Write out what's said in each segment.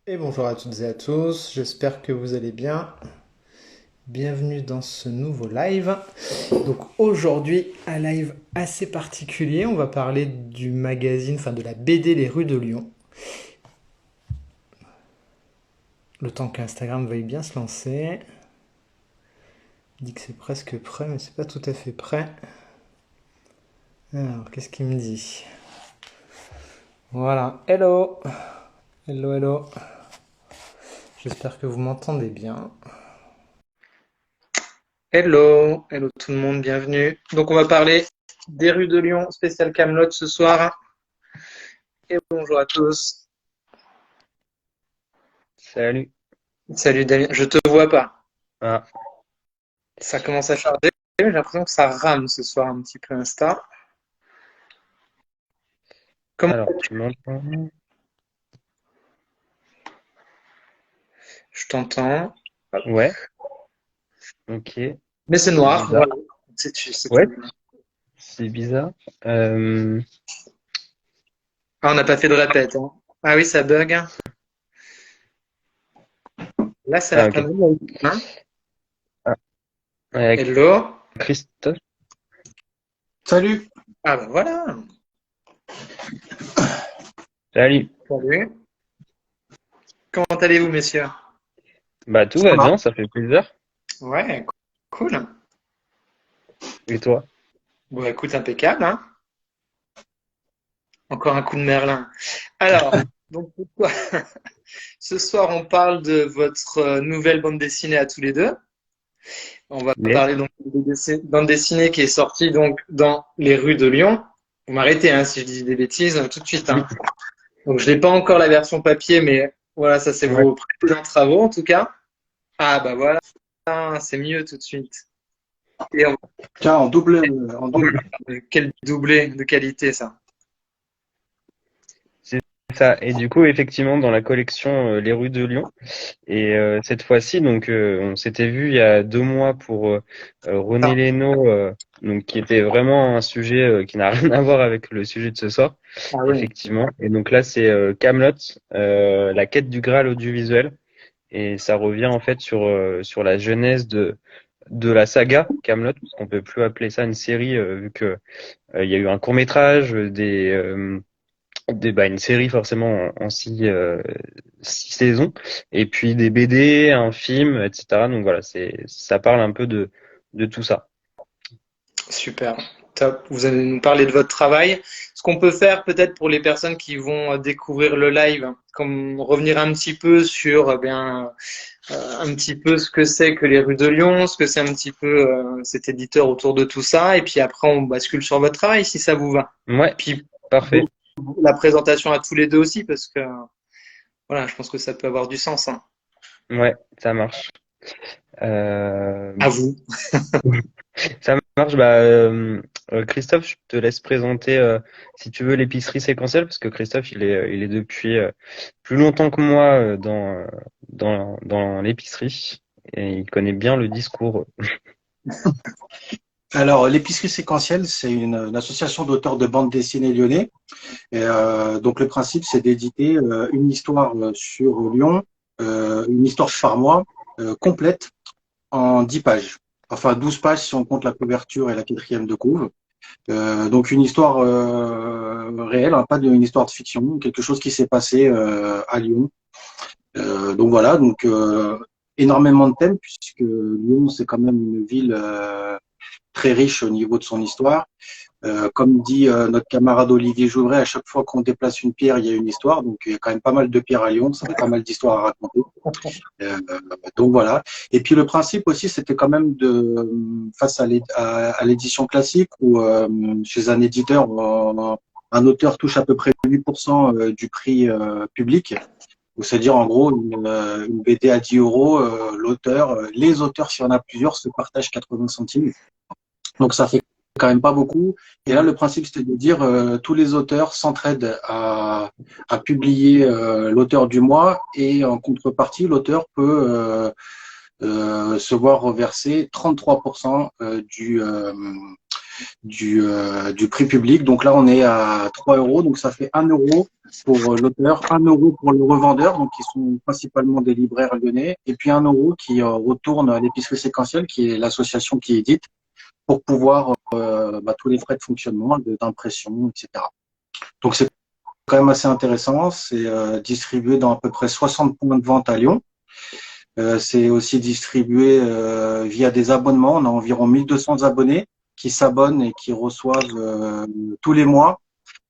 Et bonjour à toutes et à tous, j'espère que vous allez bien. Bienvenue dans ce nouveau live. Donc aujourd'hui, un live assez particulier. On va parler du magazine, enfin de la BD Les Rues de Lyon. Le temps qu'Instagram veuille bien se lancer. Il dit que c'est presque prêt, mais c'est pas tout à fait prêt. Alors, qu'est-ce qu'il me dit? Voilà, hello. Hello, hello. J'espère que vous m'entendez bien. Hello, hello tout le monde, bienvenue. Donc on va parler des rues de Lyon, spécial Camelot ce soir. Et bonjour à tous. Salut. Salut Damien, je te vois pas. Ah, Ça commence à charger, j'ai l'impression que ça rame ce soir un petit peu Insta. Comment alors tu m'entends? je t'entends? Ouais, ok. Mais c'est C'est noir, bizarre. voilà. C'est Ouais, tout. c'est bizarre. Euh, Ah, on n'a pas fait de répète, hein. Ah oui, ça bug. Là, ça a Ah, l'air pas ok. mal. Hein. Ah, ouais, Hello. Christophe. Salut. Ah ben voilà. Salut. Salut. Comment allez-vous, messieurs? Bah tout Ça va va? bien, ça fait plaisir. Ouais, cool. Et toi? Bon, écoute, impeccable, hein. Encore un coup de Merlin. Alors, donc pourquoi ce soir on parle de votre nouvelle bande dessinée à tous les deux. On va Yes. parler donc de bande dessinée qui est sortie donc dans les rues de Lyon. Vous m'arrêtez hein, si je dis des bêtises tout de suite. Oui. Hein. Donc je n'ai pas encore la version papier, mais voilà, ça c'est Ouais. vos précédents travaux en tout cas. Ah bah voilà, c'est mieux tout de suite. Et Tiens, en double. quel doublé de qualité ça. C'est ça. Et du coup, effectivement, dans la collection Les Rues de Lyon. Et cette fois-ci, donc, on s'était vu il y a 2 mois pour René Ah, Lénaud, donc qui était vraiment un sujet qui n'a rien à voir avec le sujet de ce soir. ah oui, Effectivement. Et donc là, c'est Camelot, la quête du Graal audiovisuel. Et ça revient en fait sur la genèse de la saga Camelot, parce qu'on peut plus appeler ça une série vu que il y a eu un court-métrage, une série forcément en 6 saisons, et puis des BD, un film, etc. Donc voilà, ça parle un peu de tout ça. super, top. Vous allez nous parler de votre travail. Ce qu'on peut faire peut-être pour les personnes qui vont découvrir le live, comme revenir un petit peu sur un petit peu ce que c'est que les rues de Lyon, ce que c'est un petit peu cet éditeur autour de tout ça, et puis après on bascule sur votre travail si ça vous va. Ouais, Puis parfait. la présentation à tous les deux aussi parce que voilà, je pense que ça peut avoir du sens. Hein. Ouais, ça marche. Euh, À vous. Ça marche. Christophe, je te laisse présenter, si tu veux, l'épicerie séquentielle, parce que Christophe, il est depuis plus longtemps que moi dans l'épicerie et il connaît bien le discours. Alors, l'épicerie séquentielle, c'est une association d'auteurs de bande dessinée lyonnais. Et, donc, le principe, c'est d'éditer une histoire sur Lyon, une histoire par mois, complète, en 10 pages. Enfin, 12 pages si on compte la couverture et la quatrième de couve. Donc, une histoire réelle, hein, pas une histoire de fiction, quelque chose qui s'est passé à Lyon. Donc voilà, énormément de thèmes puisque Lyon c'est quand même une ville très riche au niveau de son histoire. Comme dit notre camarade Olivier Jouvray, à chaque fois qu'on déplace une pierre, il y a une histoire. Donc il y a quand même pas mal de pierres à Lyon, ça fait pas mal d'histoires à raconter. Euh, donc voilà. Et puis le principe aussi, c'était quand même face à l'édition classique où chez un éditeur, un auteur touche à peu près 8% du prix public. C'est-à-dire, en gros, une BD à 10 euros, les auteurs, s'il y en a plusieurs, se partagent 80 centimes. Donc, ça fait quand même pas beaucoup. Et là, le principe, c'était de dire, tous les auteurs s'entraident à publier l'auteur du mois et en contrepartie, l'auteur peut se voir reverser 33% du prix public. Donc là, on est à 3 euros. Donc ça fait 1 euro pour l'auteur, 1 euro pour le revendeur, donc qui sont principalement des libraires lyonnais, et puis 1 euro qui retourne à l'épicerie séquentielle, qui est l'association qui édite, pour pouvoir tous les frais de fonctionnement, d'impression, etc. Donc c'est quand même assez intéressant. C'est distribué dans à peu près 60 points de vente à Lyon. C'est aussi distribué via des abonnements. On a environ 1200 abonnés qui s'abonnent et qui reçoivent tous les mois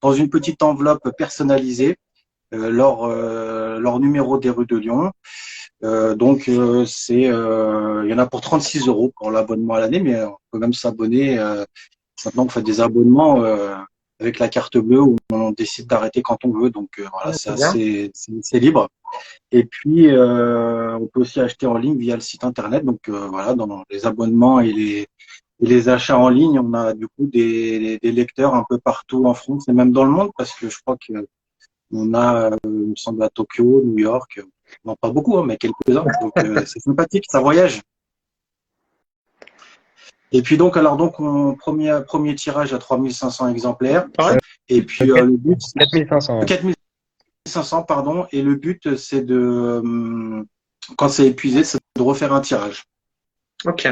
dans une petite enveloppe personnalisée leur numéro des rues de Lyon. Il y en a pour 36 euros pour l'abonnement à l'année, mais on peut même s'abonner. Maintenant, on fait des abonnements avec la carte bleue où on décide d'arrêter quand on veut. Donc voilà, c'est libre. Et puis, on peut aussi acheter en ligne via le site internet. Donc voilà, dans les abonnements et les achats en ligne, on a du coup des lecteurs un peu partout en France et même dans le monde, parce que je crois que on a, il me semble, à Tokyo, New York, non pas beaucoup, hein, mais quelques-uns. Donc c'est sympathique, ça voyage. Et puis donc, premier tirage à 3500 exemplaires. Et puis le but, 4500. 4500, pardon. Et le but, c'est quand c'est épuisé, c'est de refaire un tirage. Ok.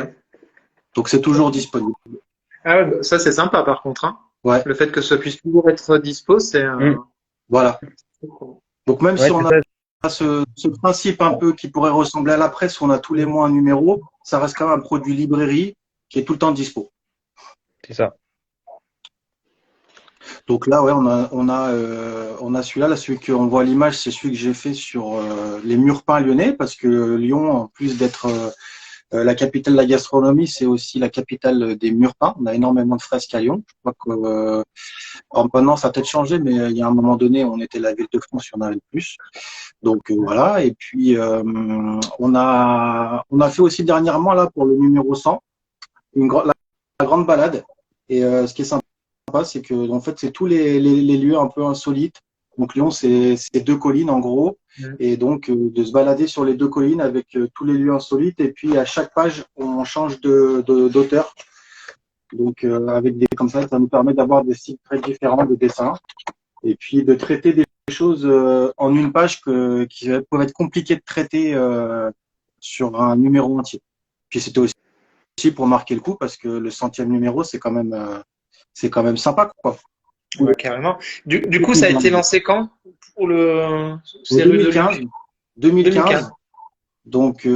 Donc c'est toujours disponible. Ah ouais, ça c'est sympa par contre. Hein. Ouais. Le fait que ça puisse toujours être dispo, c'est. Voilà. Donc même si on a ce principe un peu qui pourrait ressembler à la presse, où on a tous les mois un numéro, ça reste quand même un produit librairie qui est tout le temps dispo. C'est ça. Donc là, ouais, on a celui-là. Là, celui qu'on voit à l'image, c'est celui que j'ai fait sur les murs peints lyonnais, parce que Lyon, en plus d'être la capitale de la gastronomie, c'est aussi la capitale des murs peints. On a énormément de fresques à Lyon. Je crois que maintenant, ça a peut-être changé, mais il y a un moment donné, on était la ville de France, il y en avait plus. Donc voilà. Et puis on a fait aussi dernièrement là pour le numéro 100 la grande balade. Et ce qui est sympa, c'est que en fait, c'est tous les lieux un peu insolites. Donc Lyon, c'est 2 collines en gros. Et donc de se balader sur les 2 collines avec tous les lieux insolites. Et puis à chaque page, on change d'auteur. Donc avec comme ça nous permet d'avoir des styles très différents de dessin. Et puis de traiter des choses en une page qui peuvent être compliquées de traiter sur un numéro entier. Puis c'était aussi pour marquer le coup, parce que le 100e numéro, c'est quand même sympa, quoi. Ouais, carrément. Du coup, ça a été lancé quand pour le 2015. Donc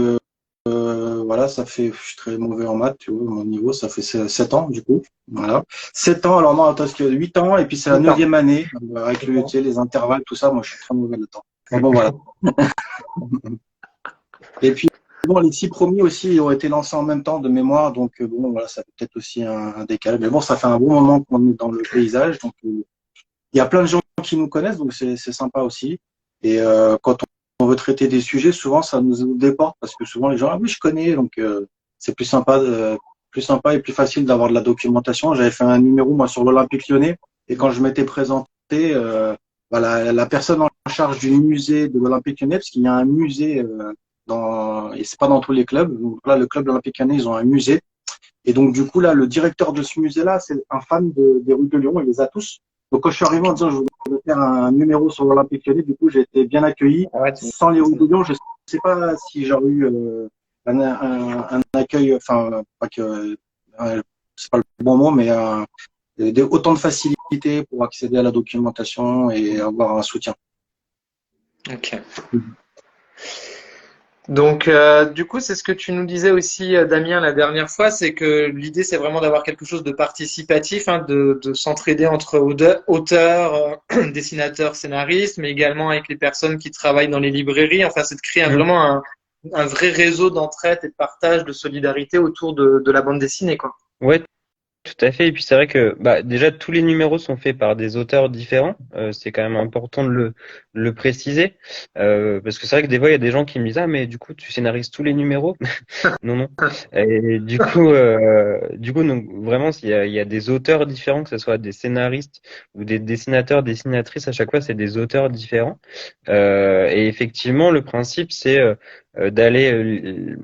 voilà, ça fait, je suis très mauvais en maths, tu vois, mon niveau, ça fait 7 ans du coup. Voilà. 7 ans, alors non, attends, 8 ans, et puis c'est la 9e année, avec les intervalles, tout ça, moi je suis très mauvais là-dedans. Bon, voilà. Et puis bon, les 6 premiers aussi ont été lancés en même temps de mémoire, donc bon, voilà, ça fait peut-être aussi un décalage. Mais bon, ça fait un bon moment qu'on est dans le paysage, donc il y a plein de gens qui nous connaissent, donc c'est sympa aussi. Et quand on veut traiter des sujets, souvent ça nous déporte, parce que souvent les gens, ah oui, je connais, donc c'est plus sympa et plus facile d'avoir de la documentation. J'avais fait un numéro moi sur l'Olympique Lyonnais, et quand je m'étais présenté, la personne en charge du musée de l'Olympique Lyonnais, parce qu'il y a un musée et c'est pas dans tous les clubs. Donc là, le club de l'Olympique Lyonnais, ils ont un musée. Et donc, du coup, là, le directeur de ce musée-là, c'est un fan des rues de Lyon, il les a tous. Donc, quand je suis arrivé en disant, je voulais faire un numéro sur l'Olympique Lyonnais, du coup, j'ai été bien accueilli. Sans les rues de Lyon, je sais pas si j'aurais eu un accueil, enfin, pas que, c'est pas le bon mot, mais autant de facilité pour accéder à la documentation et avoir un soutien. Ok. Donc, du coup, c'est ce que tu nous disais aussi, Damien, la dernière fois, c'est que l'idée, c'est vraiment d'avoir quelque chose de participatif, hein, de s'entraider entre auteurs, dessinateurs, scénaristes, mais également avec les personnes qui travaillent dans les librairies. Enfin, c'est de créer vraiment un vrai réseau d'entraide et de partage, de solidarité autour de la bande dessinée, quoi. Ouais, tout à fait. Et puis c'est vrai que déjà tous les numéros sont faits par des auteurs différents. C'est quand même important de le préciser, parce que c'est vrai que des fois il y a des gens qui me disent ah mais du coup tu scénarises tous les numéros. Non non. Et du coup donc vraiment il y a des auteurs différents, que ce soit des scénaristes ou des dessinateurs, dessinatrices, à chaque fois c'est des auteurs différents. Et effectivement le principe c'est d'aller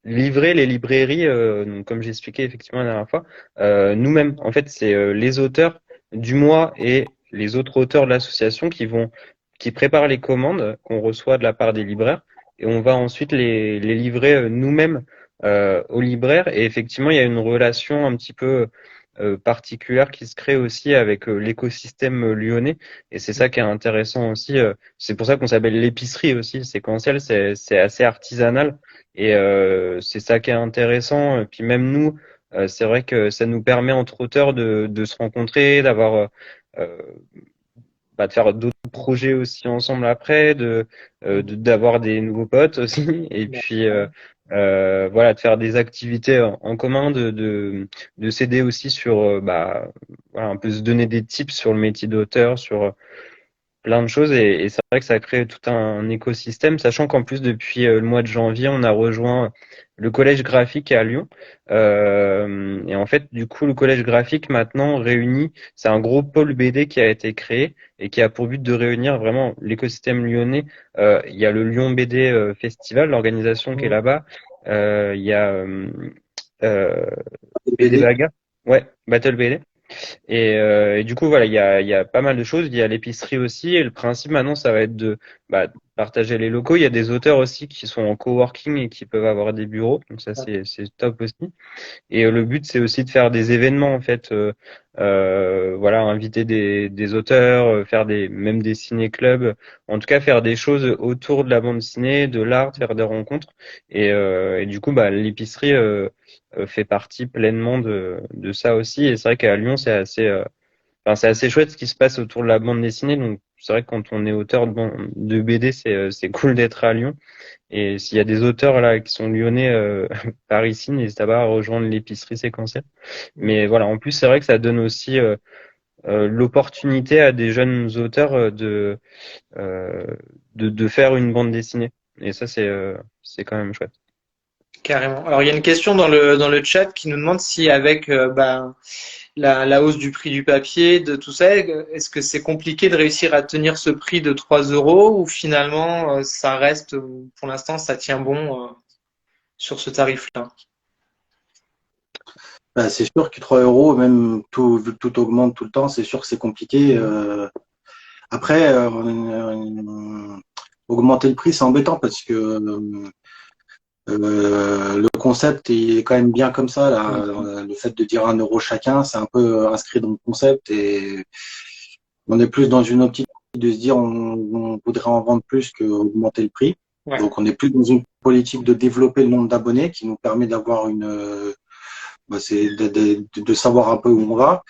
livrer les librairies, donc comme j'expliquais effectivement la dernière fois, nous-mêmes. En fait, c'est les auteurs du mois et les autres auteurs de l'association qui préparent les commandes qu'on reçoit de la part des libraires et on va ensuite les livrer nous-mêmes aux libraires. Et effectivement, il y a une relation un petit peu particulière qui se crée aussi avec l'écosystème lyonnais. Et c'est ça qui est intéressant aussi. C'est pour ça qu'on s'appelle l'épicerie aussi. Le séquentiel, c'est assez artisanal. Et c'est ça qui est intéressant. Et puis même nous, c'est vrai que ça nous permet entre auteurs de se rencontrer, euh, de faire d'autres projets aussi ensemble après, d'avoir des nouveaux potes aussi, et puis voilà, de faire des activités en commun, de s'aider aussi sur voilà, un peu se donner des tips sur le métier d'auteur, sur plein de choses et c'est vrai que ça crée tout un écosystème, sachant qu'en plus depuis le mois de janvier, on a rejoint le collège graphique à Lyon. Et en fait, du coup, le collège graphique maintenant réunit, c'est un gros pôle BD qui a été créé et qui a pour but de réunir vraiment l'écosystème lyonnais. Il y a le Lyon BD Festival, l'organisation qui est là-bas. Il y a euh, BD BD. Baga, ouais, Battle BD. Et du coup, voilà, il y a pas mal de choses. Il y a l'épicerie aussi. Et le principe maintenant, ça va être de partager les locaux. Il y a des auteurs aussi qui sont en coworking et qui peuvent avoir des bureaux. Donc ça, c'est top aussi. Et le but, c'est aussi de faire des événements, en fait. Voilà, inviter des auteurs, faire même des ciné-clubs. En tout cas, faire des choses autour de la bande dessinée, de l'art, faire des rencontres. Et du coup, l'épicerie fait partie pleinement de ça aussi. Et c'est vrai qu'à Lyon, enfin, c'est assez chouette ce qui se passe autour de la bande dessinée. Donc, c'est vrai que quand on est auteur de BD, c'est cool d'être à Lyon. Et s'il y a des auteurs là qui sont lyonnais par ici, n'hésitez pas à rejoindre l'épicerie séquentielle. Mais voilà, en plus, c'est vrai que ça donne aussi l'opportunité à des jeunes auteurs euh, de faire une bande dessinée. Et ça, c'est quand même chouette. Carrément. Alors, il y a une question dans le chat qui nous demande si avec la hausse du prix du papier, de tout ça, est-ce que c'est compliqué de réussir à tenir ce prix de 3 euros ou finalement ça reste, pour l'instant, ça tient bon sur ce tarif-là? C'est sûr que 3 euros, même vu que tout augmente tout le temps, c'est sûr que c'est compliqué. Après, augmenter le prix, c'est embêtant parce que le concept est quand même bien comme ça. Là. Le fait de dire 1 euro chacun, c'est un peu inscrit dans le concept et on est plus dans une optique de se dire on voudrait en vendre plus qu'augmenter le prix. Ouais. Donc on est plus dans une politique de développer le nombre d'abonnés qui nous permet d'avoir c'est de savoir un peu où on va.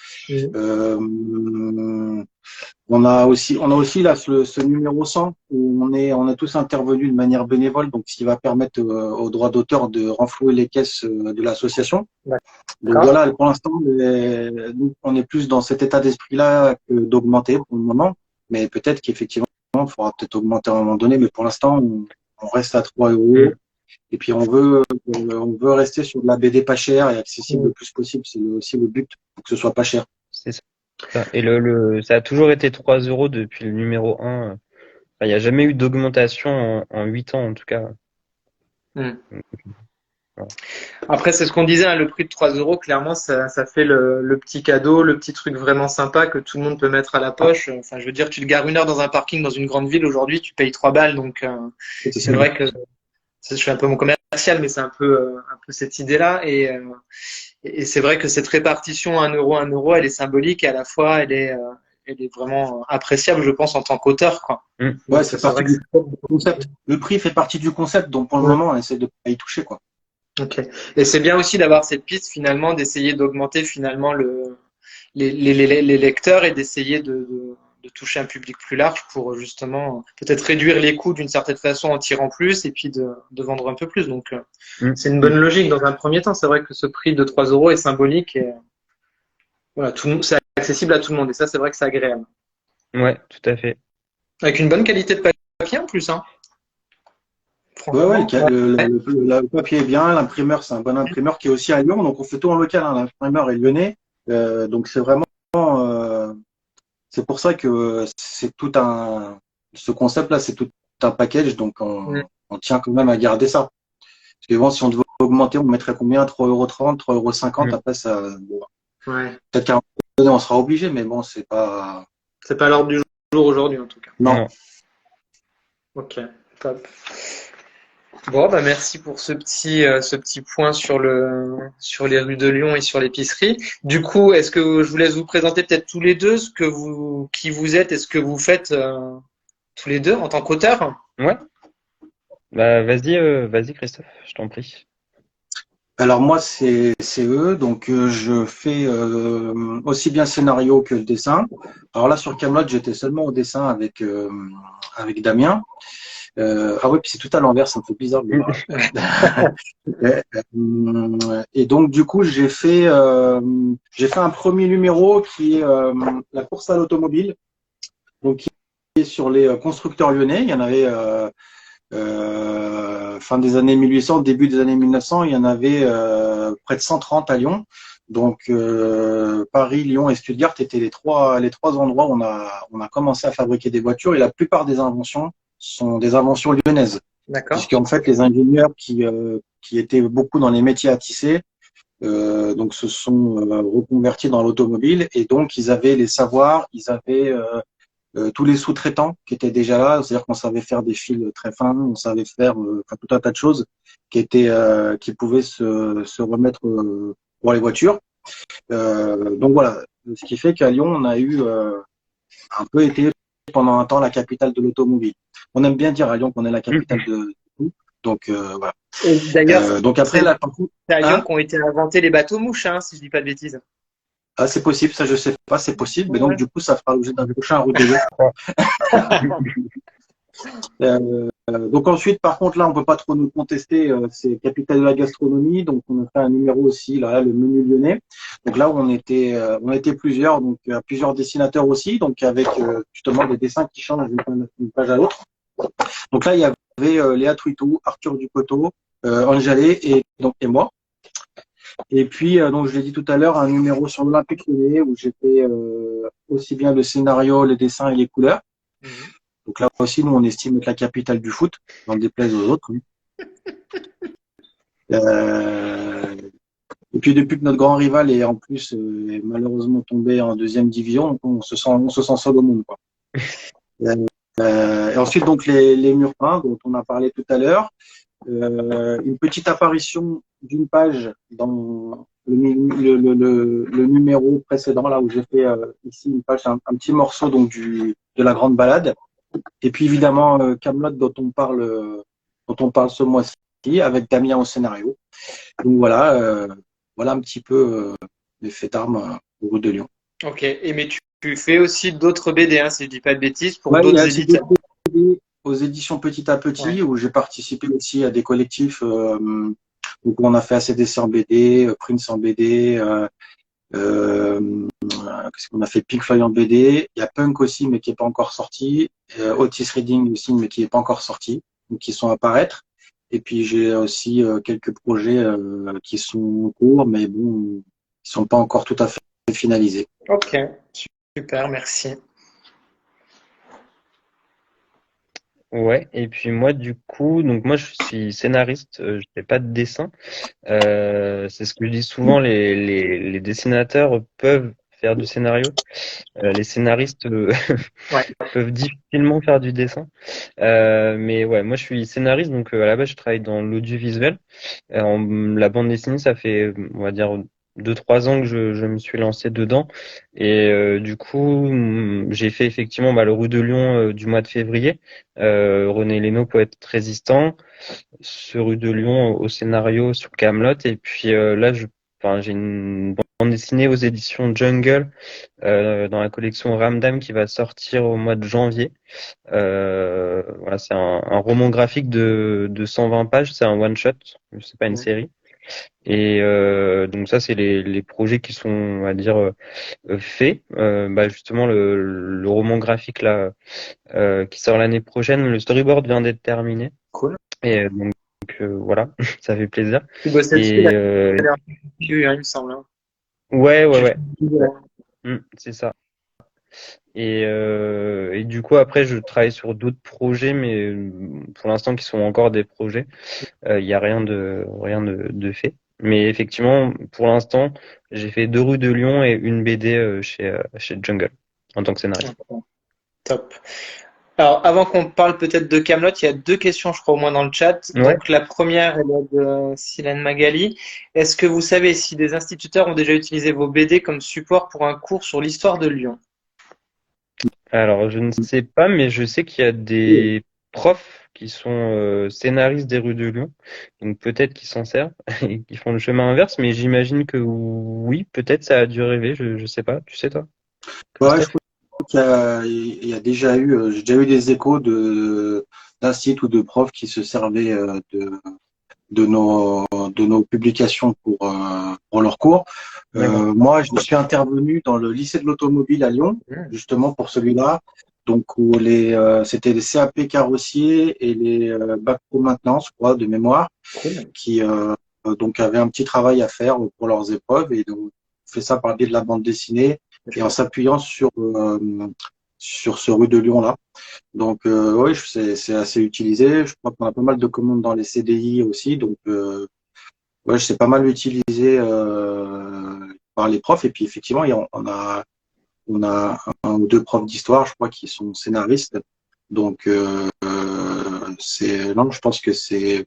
On a aussi là ce numéro 100 où on est tous intervenus de manière bénévole, donc ce qui va permettre aux droits d'auteur de renflouer les caisses de l'association. Donc voilà, pour l'instant, nous, on est plus dans cet état d'esprit-là que d'augmenter pour le moment, mais peut-être qu'effectivement, il faudra peut-être augmenter à un moment donné, mais pour l'instant, on reste à 3 euros. Et puis on veut rester sur de la BD pas chère et accessible le plus possible. C'est aussi le but, pour que ce soit pas cher. C'est ça. Et ça a toujours été 3 euros depuis le numéro 1. Enfin, il n'y a jamais eu d'augmentation en 8 ans, en tout cas. Voilà. Après, c'est ce qu'on disait, hein, le prix de 3 euros, clairement, ça fait le petit cadeau, le petit truc vraiment sympa que tout le monde peut mettre à la poche. Enfin, je veux dire, tu te gares 1 heure dans un parking dans une grande ville, aujourd'hui, tu payes 3 balles. Donc, c'est vrai que je fais un peu mon commercial, mais c'est un peu cette idée-là. Et c'est vrai que cette répartition 1 euro, 1 euro, elle est symbolique et à la fois, elle est vraiment appréciable, je pense, en tant qu'auteur, quoi. Ouais, c'est partie du concept. Le prix fait partie du concept, donc pour le moment, on essaie de pas y toucher, quoi. Ok. Et c'est bien aussi d'avoir cette piste, finalement, d'essayer d'augmenter, finalement, les lecteurs et d'essayer de toucher un public plus large pour justement peut-être réduire les coûts d'une certaine façon en tirant plus et puis de vendre un peu plus. Donc, c'est une bonne logique dans un premier temps. C'est vrai que ce prix de 3 euros est symbolique et voilà, c'est accessible à tout le monde et ça, c'est vrai que c'est agréable. Ouais, tout à fait. Avec une bonne qualité de papier en plus, hein. Ouais, le papier est bien, l'imprimeur, c'est un bon imprimeur qui est aussi à Lyon, donc on fait tout en local, hein. L'imprimeur est lyonnais, donc c'est vraiment, c'est pour ça que ce concept-là, c'est tout un package, donc on tient quand même à garder ça. Parce que bon, si on devait augmenter, on mettrait combien? 3,30 €, 3,50 €. Après, ça, bon, Ouais. peut-être qu'à un moment donné, on sera obligé, mais bon, c'est pas. C'est pas l'ordre du jour aujourd'hui, en tout cas. Non. Non. Ok, top. Bon, bah merci pour ce petit point sur sur les rues de Lyon et sur l'épicerie. Du coup, est-ce que je vous laisse vous présenter peut-être tous les deux qui vous êtes et ce que vous faites tous les deux en tant qu'auteur? Ouais. Bah, vas-y, Christophe, je t'en prie. Alors moi, c'est eux, donc je fais aussi bien le scénario que le dessin. Alors là, sur Kaamelott, j'étais seulement au dessin avec Damien. Ah ouais, puis c'est tout à l'envers, ça me fait bizarre. Et donc du coup, j'ai fait un premier numéro qui est la course à l'automobile, donc qui est sur les constructeurs lyonnais. Il y en avait fin des années 1800, début des années 1900, il y en avait près de 130 à Lyon. Donc Paris, Lyon et Stuttgart étaient les trois endroits où on a commencé à fabriquer des voitures, et la plupart des inventions sont des inventions lyonnaises. D'accord. Puisqu'en fait, les ingénieurs qui étaient beaucoup dans les métiers à tisser, donc se sont reconvertis dans l'automobile, et donc ils avaient les savoirs, ils avaient tous les sous-traitants qui étaient déjà là, c'est-à-dire qu'on savait faire des fils très fins, on savait faire tout un tas de choses qui pouvaient se remettre pour les voitures. Donc voilà, ce qui fait qu'à Lyon, on a eu un peu été pendant un temps la capitale de l'automobile. On aime bien dire à Lyon qu'on est la capitale de tout. Donc voilà. Et d'ailleurs, Donc après c'est la à Lyon hein qu'ont été inventés les bateaux mouches, hein, si je dis pas de bêtises. ah, c'est possible, ça je sais pas, c'est possible, mais donc Ouais. du coup ça fera l'objet d'un prochain route de Lyon. Donc ensuite, par contre, là, on peut pas trop nous contester, c'est capitale de la gastronomie, donc on a fait un numéro aussi, là, le menu lyonnais. Donc là, on était plusieurs, donc plusieurs dessinateurs aussi, donc avec justement des dessins qui changent d'une page à l'autre. Donc là, il y avait Léa Twitou, Arthur Ducoteau, Anjalé et moi. Et puis, donc je l'ai dit tout à l'heure, un numéro sur l'Olympique Lyonnais où j'ai fait aussi bien le scénario, les dessins et les couleurs. Mhm. Donc là aussi, nous, on estime être la capitale du foot, dans déplaise aux autres. Euh, et puis depuis que notre grand rival est en plus est malheureusement tombé en deuxième division, on se sent seul au monde, quoi. Et ensuite, donc les murs peints dont on a parlé tout à l'heure. Une petite apparition d'une page dans le numéro précédent, là où j'ai fait ici une page, un petit morceau donc de la grande balade. Et puis évidemment Kaamelott dont on parle ce mois-ci avec Damien au scénario. Donc voilà un petit peu les faits d'armes aux routes de Lyon. Ok. Et mais tu fais aussi d'autres BD, hein, si je dis pas de bêtises, pour Ouais, il y d'autres a ces deux éditeurs. BD aux éditions Petit à Petit, Ouais. où j'ai participé aussi à des collectifs. Donc on a fait ACDC en BD, Prince en BD, qu'est-ce qu'on a fait, Pink Floyd en BD. Il y a Punk aussi, mais qui n'est pas encore sorti. Otis Reading aussi, mais qui n'est pas encore sorti, donc qui sont à paraître. Et puis j'ai aussi quelques projets qui sont en cours, mais bon, ils sont pas encore tout à fait finalisés. Ok. Super, merci. Ouais, et puis moi du coup, donc moi je suis scénariste, je fais pas de dessin. C'est ce que je dis souvent, les dessinateurs peuvent faire du scénario. Les scénaristes Ouais. peuvent difficilement faire du dessin. Mais ouais, moi je suis scénariste, donc à la base je travaille dans l'audiovisuel. La bande dessinée, ça fait, on va dire, 2-3 ans que je me suis lancé dedans. Et du coup, j'ai fait effectivement le Roue de Lyon du mois de février. René Lénaud, poète résistant, ce Rue de Lyon au scénario sur Kaamelott. Et puis là, enfin, j'ai une bande dessinée aux éditions Jungle dans la collection Ramdam qui va sortir au mois de janvier. Voilà, c'est un roman graphique de 120 pages, c'est un one shot, c'est pas une série. Et donc ça, c'est les projets qui sont, on va dire, faits. Justement, le roman graphique là qui sort l'année prochaine, le storyboard vient d'être terminé. Cool. Et donc voilà, ça fait plaisir. Tu bossais dessus Et la dernière fois, il me semble, hein. ouais, ouais, J'ai ouais, fait- c'est ça. Et du coup, après, je travaille sur d'autres projets, mais pour l'instant, qui sont encore des projets. Il n'y a rien de fait. Mais effectivement, pour l'instant, j'ai fait 2 rues de Lyon et une BD chez Jungle en tant que scénariste. Top. Alors, avant qu'on parle peut-être de Camelot, il y a deux questions, je crois, au moins dans le chat. Ouais. Donc, la première elle est de Silène Magali. Est-ce que vous savez si des instituteurs ont déjà utilisé vos BD comme support pour un cours sur l'histoire de Lyon? Alors, je ne sais pas, mais je sais qu'il y a des profs qui sont scénaristes des rues de Lyon. Donc peut-être qu'ils s'en servent et qu'ils font le chemin inverse, mais j'imagine que oui, peut-être ça a dû rêver, je sais pas. Tu sais toi, Ouais, je Christophe? crois qu'il y a déjà eu, j'ai déjà eu des échos d'instituts ou de profs qui se servaient de nos publications pour leurs cours. D'accord. Moi, je suis intervenu dans le lycée de l'automobile à Lyon, justement pour celui-là. Donc, où c'était les CAP carrossiers et les bacs pro maintenance, je crois, de mémoire, Cool. qui donc avaient un petit travail à faire pour leurs épreuves. Et donc, on fait ça par le biais de la bande dessinée et en s'appuyant sur ce rue de Lyon-là. Donc, oui, c'est assez utilisé. Je crois qu'on a pas mal de commandes dans les CDI aussi. Donc, ouais, c'est pas mal utilisé par les profs. Et puis, effectivement, on a un ou deux profs d'histoire, je crois, qui sont scénaristes. Donc, non, je pense que c'est.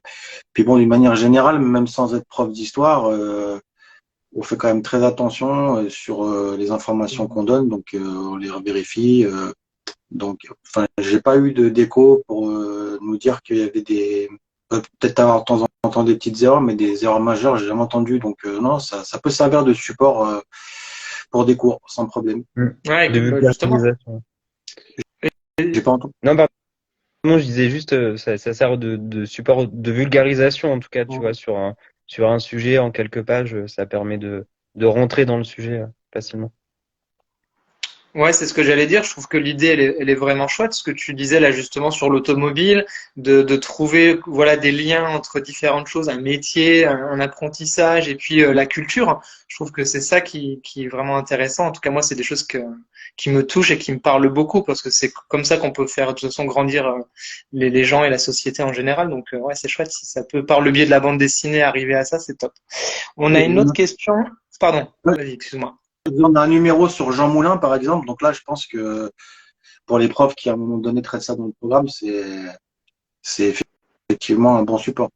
Puis bon, d'une manière générale, même sans être prof d'histoire, on fait quand même très attention sur les informations qu'on donne. Donc, on les vérifie. Donc, enfin, j'ai pas eu de d'écho pour nous dire qu'il y avait peut-être avoir de temps en temps des petites erreurs, mais des erreurs majeures, j'ai jamais entendu. Donc, non, ça peut servir de support pour des cours sans problème. Ouais, De bah, justement. vulgarisation. J'ai pas entendu. Non, pardon, je disais juste, ça sert de support de vulgarisation, en tout cas, tu vois, sur un sujet en quelques pages, ça permet de rentrer dans le sujet facilement. Ouais, c'est ce que j'allais dire. Je trouve que l'idée, elle est vraiment chouette. Ce que tu disais là justement sur l'automobile, de trouver voilà des liens entre différentes choses, un métier, un apprentissage et puis la culture. Je trouve que c'est ça qui est vraiment intéressant. En tout cas, moi, c'est des choses qui me touchent et qui me parlent beaucoup parce que c'est comme ça qu'on peut faire de toute façon grandir les gens et la société en général. Donc, ouais, c'est chouette. Si ça peut, par le biais de la bande dessinée, arriver à ça, c'est top. On a une autre question. Pardon, vas-y, excuse-moi. On a un numéro sur Jean Moulin, par exemple. Donc là, je pense que pour les profs qui, à un moment donné, traitent ça dans le programme, c'est effectivement un bon support.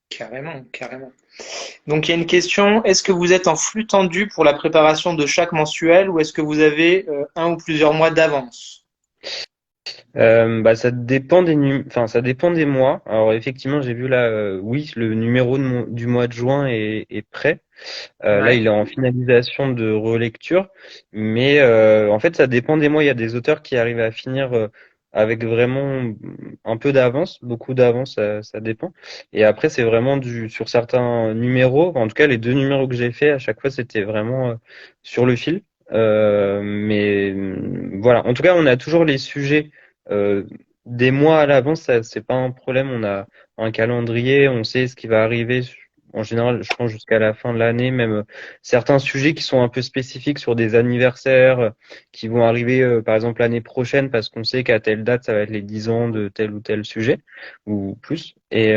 Carrément, carrément. Donc il y a une question, est-ce que vous êtes en flux tendu pour la préparation de chaque mensuel ou est-ce que vous avez un ou plusieurs mois d'avance? Bah, ça dépend des mois. Alors effectivement, j'ai vu là, oui, le numéro du mois de juin est prêt. Là, il Ouais. est en finalisation de relecture, mais en fait, ça dépend des mois. Il y a des auteurs qui arrivent à finir avec vraiment un peu d'avance, beaucoup d'avance, ça dépend. Et après, c'est vraiment sur certains numéros. En tout cas, les 2 numéros que j'ai fait, à chaque fois, c'était vraiment sur le fil. Mais voilà. En tout cas, on a toujours les sujets des mois à l'avance. Ça, c'est pas un problème. On a un calendrier, on sait ce qui va arriver en général, je pense jusqu'à la fin de l'année, même certains sujets qui sont un peu spécifiques sur des anniversaires qui vont arriver, par exemple, l'année prochaine, parce qu'on sait qu'à telle date, ça va être les 10 ans de tel ou tel sujet, ou plus. Et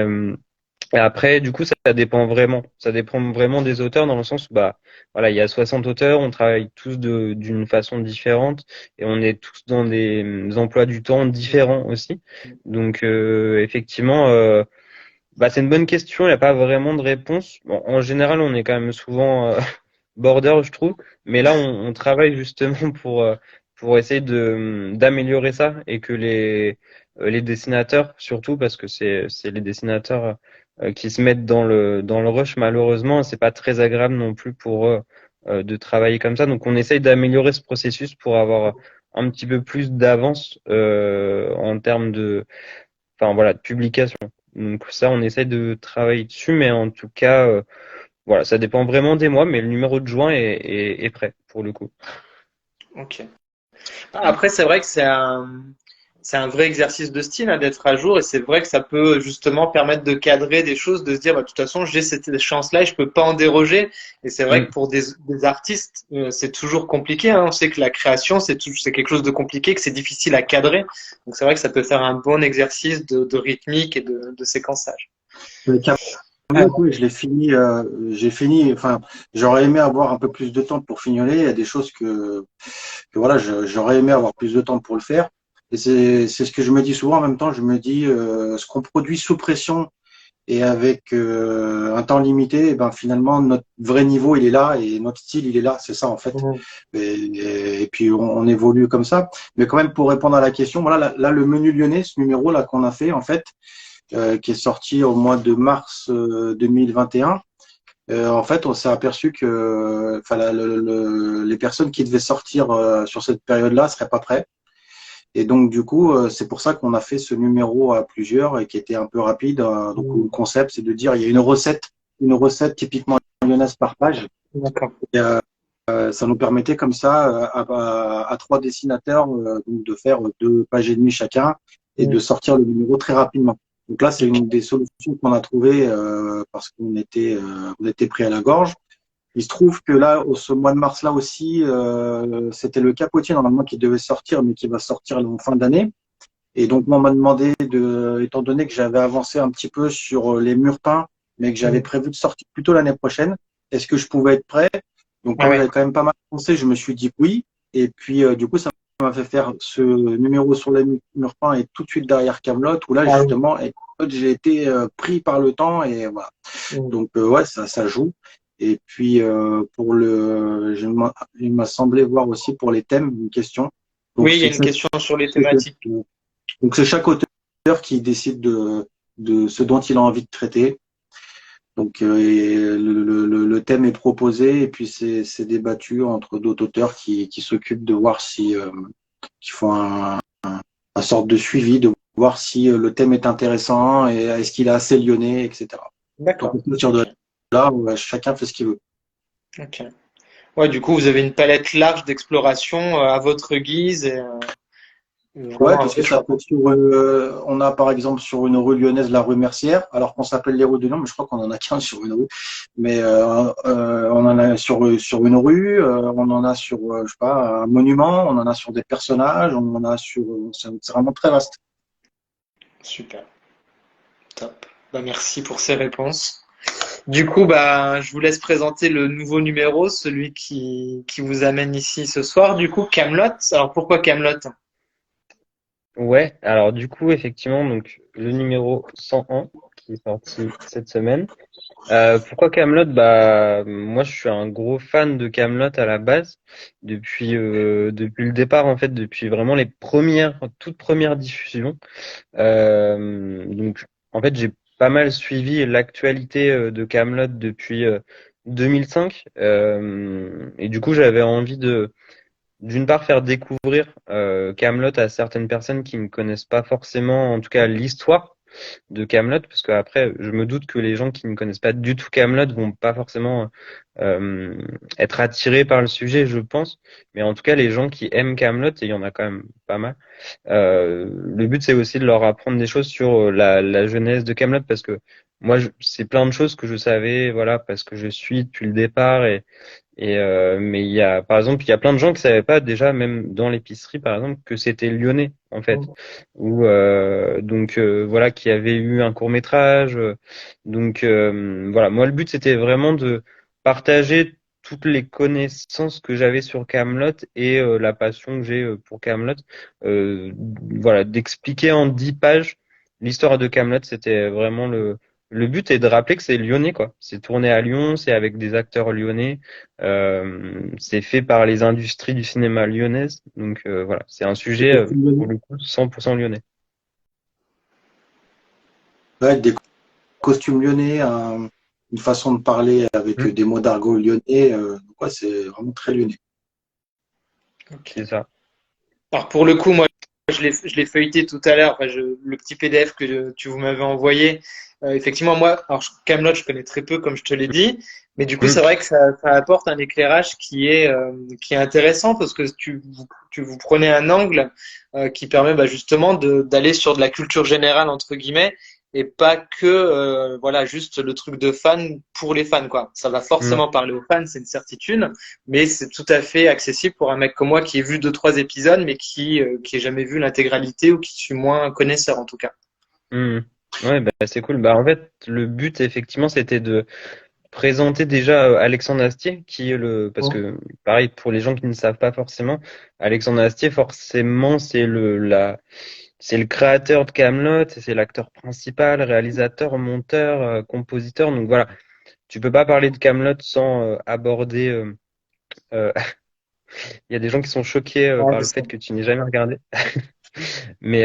après, du coup, ça dépend vraiment. Ça dépend vraiment des auteurs, dans le sens où, bah, voilà, il y a 60 auteurs, on travaille tous d'une façon différente, et on est tous dans des emplois du temps différents aussi. Donc, effectivement, bah, c'est une bonne question, il n'y a pas vraiment de réponse. Bon, en général, on est quand même souvent border, je trouve, mais là, on travaille justement pour essayer d'améliorer ça et que les dessinateurs, surtout parce que c'est les dessinateurs qui se mettent dans le rush, malheureusement, et c'est pas très agréable non plus pour eux de travailler comme ça. Donc, on essaye d'améliorer ce processus pour avoir un petit peu plus d'avance en termes enfin voilà, de publication. Donc ça, on essaie de travailler dessus, mais en tout cas, voilà, ça dépend vraiment des mois, mais le numéro de juin est prêt pour le coup. Ok. Après, c'est vrai que c'est un vrai exercice de style hein, d'être à jour et c'est vrai que ça peut justement permettre de cadrer des choses, de se dire bah, de toute façon j'ai cette chance-là et je peux pas en déroger. Et c'est vrai que Mm. pour des artistes c'est toujours compliqué. Hein. On sait que la création c'est quelque chose de compliqué, que c'est difficile à cadrer. Donc c'est vrai que ça peut faire un bon exercice de rythmique et de séquençage. Ah, Oui, je l'ai fini, j'ai fini, enfin, j'aurais aimé avoir un peu plus de temps pour fignoler. Il y a des choses que voilà, j'aurais aimé avoir plus de temps pour le faire. Et c'est ce que je me dis souvent en même temps. Je me dis, ce qu'on produit sous pression et avec un temps limité, eh ben finalement notre vrai niveau il est là et notre style il est là. C'est ça en fait. mhm. Et puis on évolue comme ça. Mais quand même pour répondre à la question, voilà, là le menu lyonnais, ce numéro là qu'on a fait en fait, qui est sorti au mois de mars 2021. En fait, on s'est aperçu que enfin, les personnes qui devaient sortir sur cette période-là seraient pas prêtes. Et donc, du coup, c'est pour ça qu'on a fait ce numéro à plusieurs et qui était un peu rapide. Donc, le concept, c'est de dire, il y a une recette typiquement lyonnaise par page. D'accord. Et, ça nous permettait comme ça, à trois dessinateurs, donc de faire 2 pages et demie chacun et de Mhm. sortir le numéro très rapidement. Donc là, c'est une des solutions qu'on a trouvées parce on était pris à la gorge. Il se trouve que là, ce mois de mars-là aussi, c'était le capotier normalement qui devait sortir, mais qui va sortir en fin d'année. Et donc, moi, on m'a demandé, étant donné que j'avais avancé un petit peu sur les murs peints, mais que j'avais Mhm. prévu de sortir plutôt l'année prochaine, est-ce que je pouvais être prêt? Donc, Ah comme ouais. j'avais quand même pas mal avancé, je me suis dit que oui. Et puis, du coup, ça m'a fait faire ce numéro sur les murs peints et tout de suite derrière Camelot, où là, Ah oui. justement, j'ai été pris par le temps et voilà. Mhm. Donc, ouais, ça joue. Et puis, il m'a semblé voir aussi pour les thèmes une question. Donc, Oui, il y a c'est une ça. question sur les thématiques. Donc, c'est chaque auteur qui décide de ce dont il a envie de traiter. Donc, et le thème est proposé et puis c'est débattu entre d'autres auteurs qui s'occupent de voir si, qui font un sorte de suivi, de voir si le thème est intéressant et est-ce qu'il est assez lyonnais, etc. Donc, D'accord. à partir de Ok. là, ouais, chacun fait ce qu'il veut. Ok. Ouais, du coup, vous avez une palette large d'exploration à votre guise et Ouais, vraiment un parce que vrai ça choix. peut être on a par exemple sur une rue lyonnaise la rue Mercière, alors qu'on s'appelle les rues de Lyon, mais je crois qu'on en a qu'un sur une rue. Mais on en a sur une rue, on en a sur, je sais pas, un monument, on en a sur des personnages, on en a sur, c'est vraiment très vaste. Super. Top. Bah, merci pour ces réponses. Du coup, bah, je vous laisse présenter le nouveau numéro, celui qui vous amène ici ce soir. Du coup, Camelot. Alors pourquoi Camelot? Ouais, alors du coup, effectivement, donc le numéro 101 qui est sorti cette semaine. Pourquoi Camelot? Bah moi je suis un gros fan de Camelot à la base depuis le départ en fait depuis vraiment les toutes premières diffusions. Donc en fait j'ai pas mal suivi l'actualité de Camelot depuis 2005 et du coup j'avais envie de d'une part faire découvrir Camelot à certaines personnes qui ne connaissent pas forcément en tout cas l'histoire de Camelot, parce que après, je me doute que les gens qui ne connaissent pas du tout Camelot vont pas forcément euh, être attirés par le sujet, je pense. Mais en tout cas, les gens qui aiment Camelot, et il y en a quand même pas mal. Le but, c'est aussi de leur apprendre des choses sur la jeunesse de Camelot, parce que moi, c'est plein de choses que je savais, voilà, parce que je suis depuis le départ mais par exemple, il y a plein de gens qui savaient pas déjà, même dans l'épicerie, par exemple, que c'était lyonnais, en fait. Ou voilà, qui avait eu un court métrage. Voilà, moi le but c'était vraiment de partager toutes les connaissances que j'avais sur Camelot et la passion que j'ai pour Camelot. Euh, voilà, d'expliquer en 10 pages l'histoire de Camelot, c'était vraiment le but est de rappeler que c'est lyonnais, quoi. C'est tourné à Lyon, c'est avec des acteurs lyonnais. C'est fait par les industries du cinéma lyonnaises. Donc voilà, c'est un Des sujet costumes pour lyonnais. le coup 100% lyonnais. Ouais, des costumes lyonnais, une façon de parler avec Hmm, des mots d'argot lyonnais. Donc ouais, c'est vraiment très lyonnais. Ok. c'est ça. Alors pour le coup, moi, je l'ai feuilleté tout à l'heure, le petit PDF que tu vous m'avez envoyé. Effectivement, moi, alors Kaamelott, je connais très peu, comme je te l'ai dit, mais du coup, c'est Mm. vrai que ça apporte un éclairage qui est intéressant parce que tu vous prenez un angle qui permet justement d'aller sur de la culture générale entre guillemets et pas que voilà juste le truc de fan pour les fans quoi. Ça va Non. forcément parler aux fans, c'est une certitude, mais c'est tout à fait accessible pour un mec comme moi qui ait vu deux trois épisodes mais qui ait jamais vu l'intégralité ou qui suis moins connaisseur en tout cas. Mm. Ouais, bah, c'est cool. Bah, en fait, le but, effectivement, c'était de présenter déjà Alexandre Astier, qui est parce que, pareil, pour les gens qui ne savent pas forcément, Alexandre Astier, forcément, c'est le créateur de Kaamelott, c'est l'acteur principal, réalisateur, monteur, compositeur. Donc voilà, tu peux pas parler de Kaamelott sans aborder. Euh, Il y a des gens qui sont choqués Ouais, par je le fait sais. que tu n'aies jamais regardé. Mais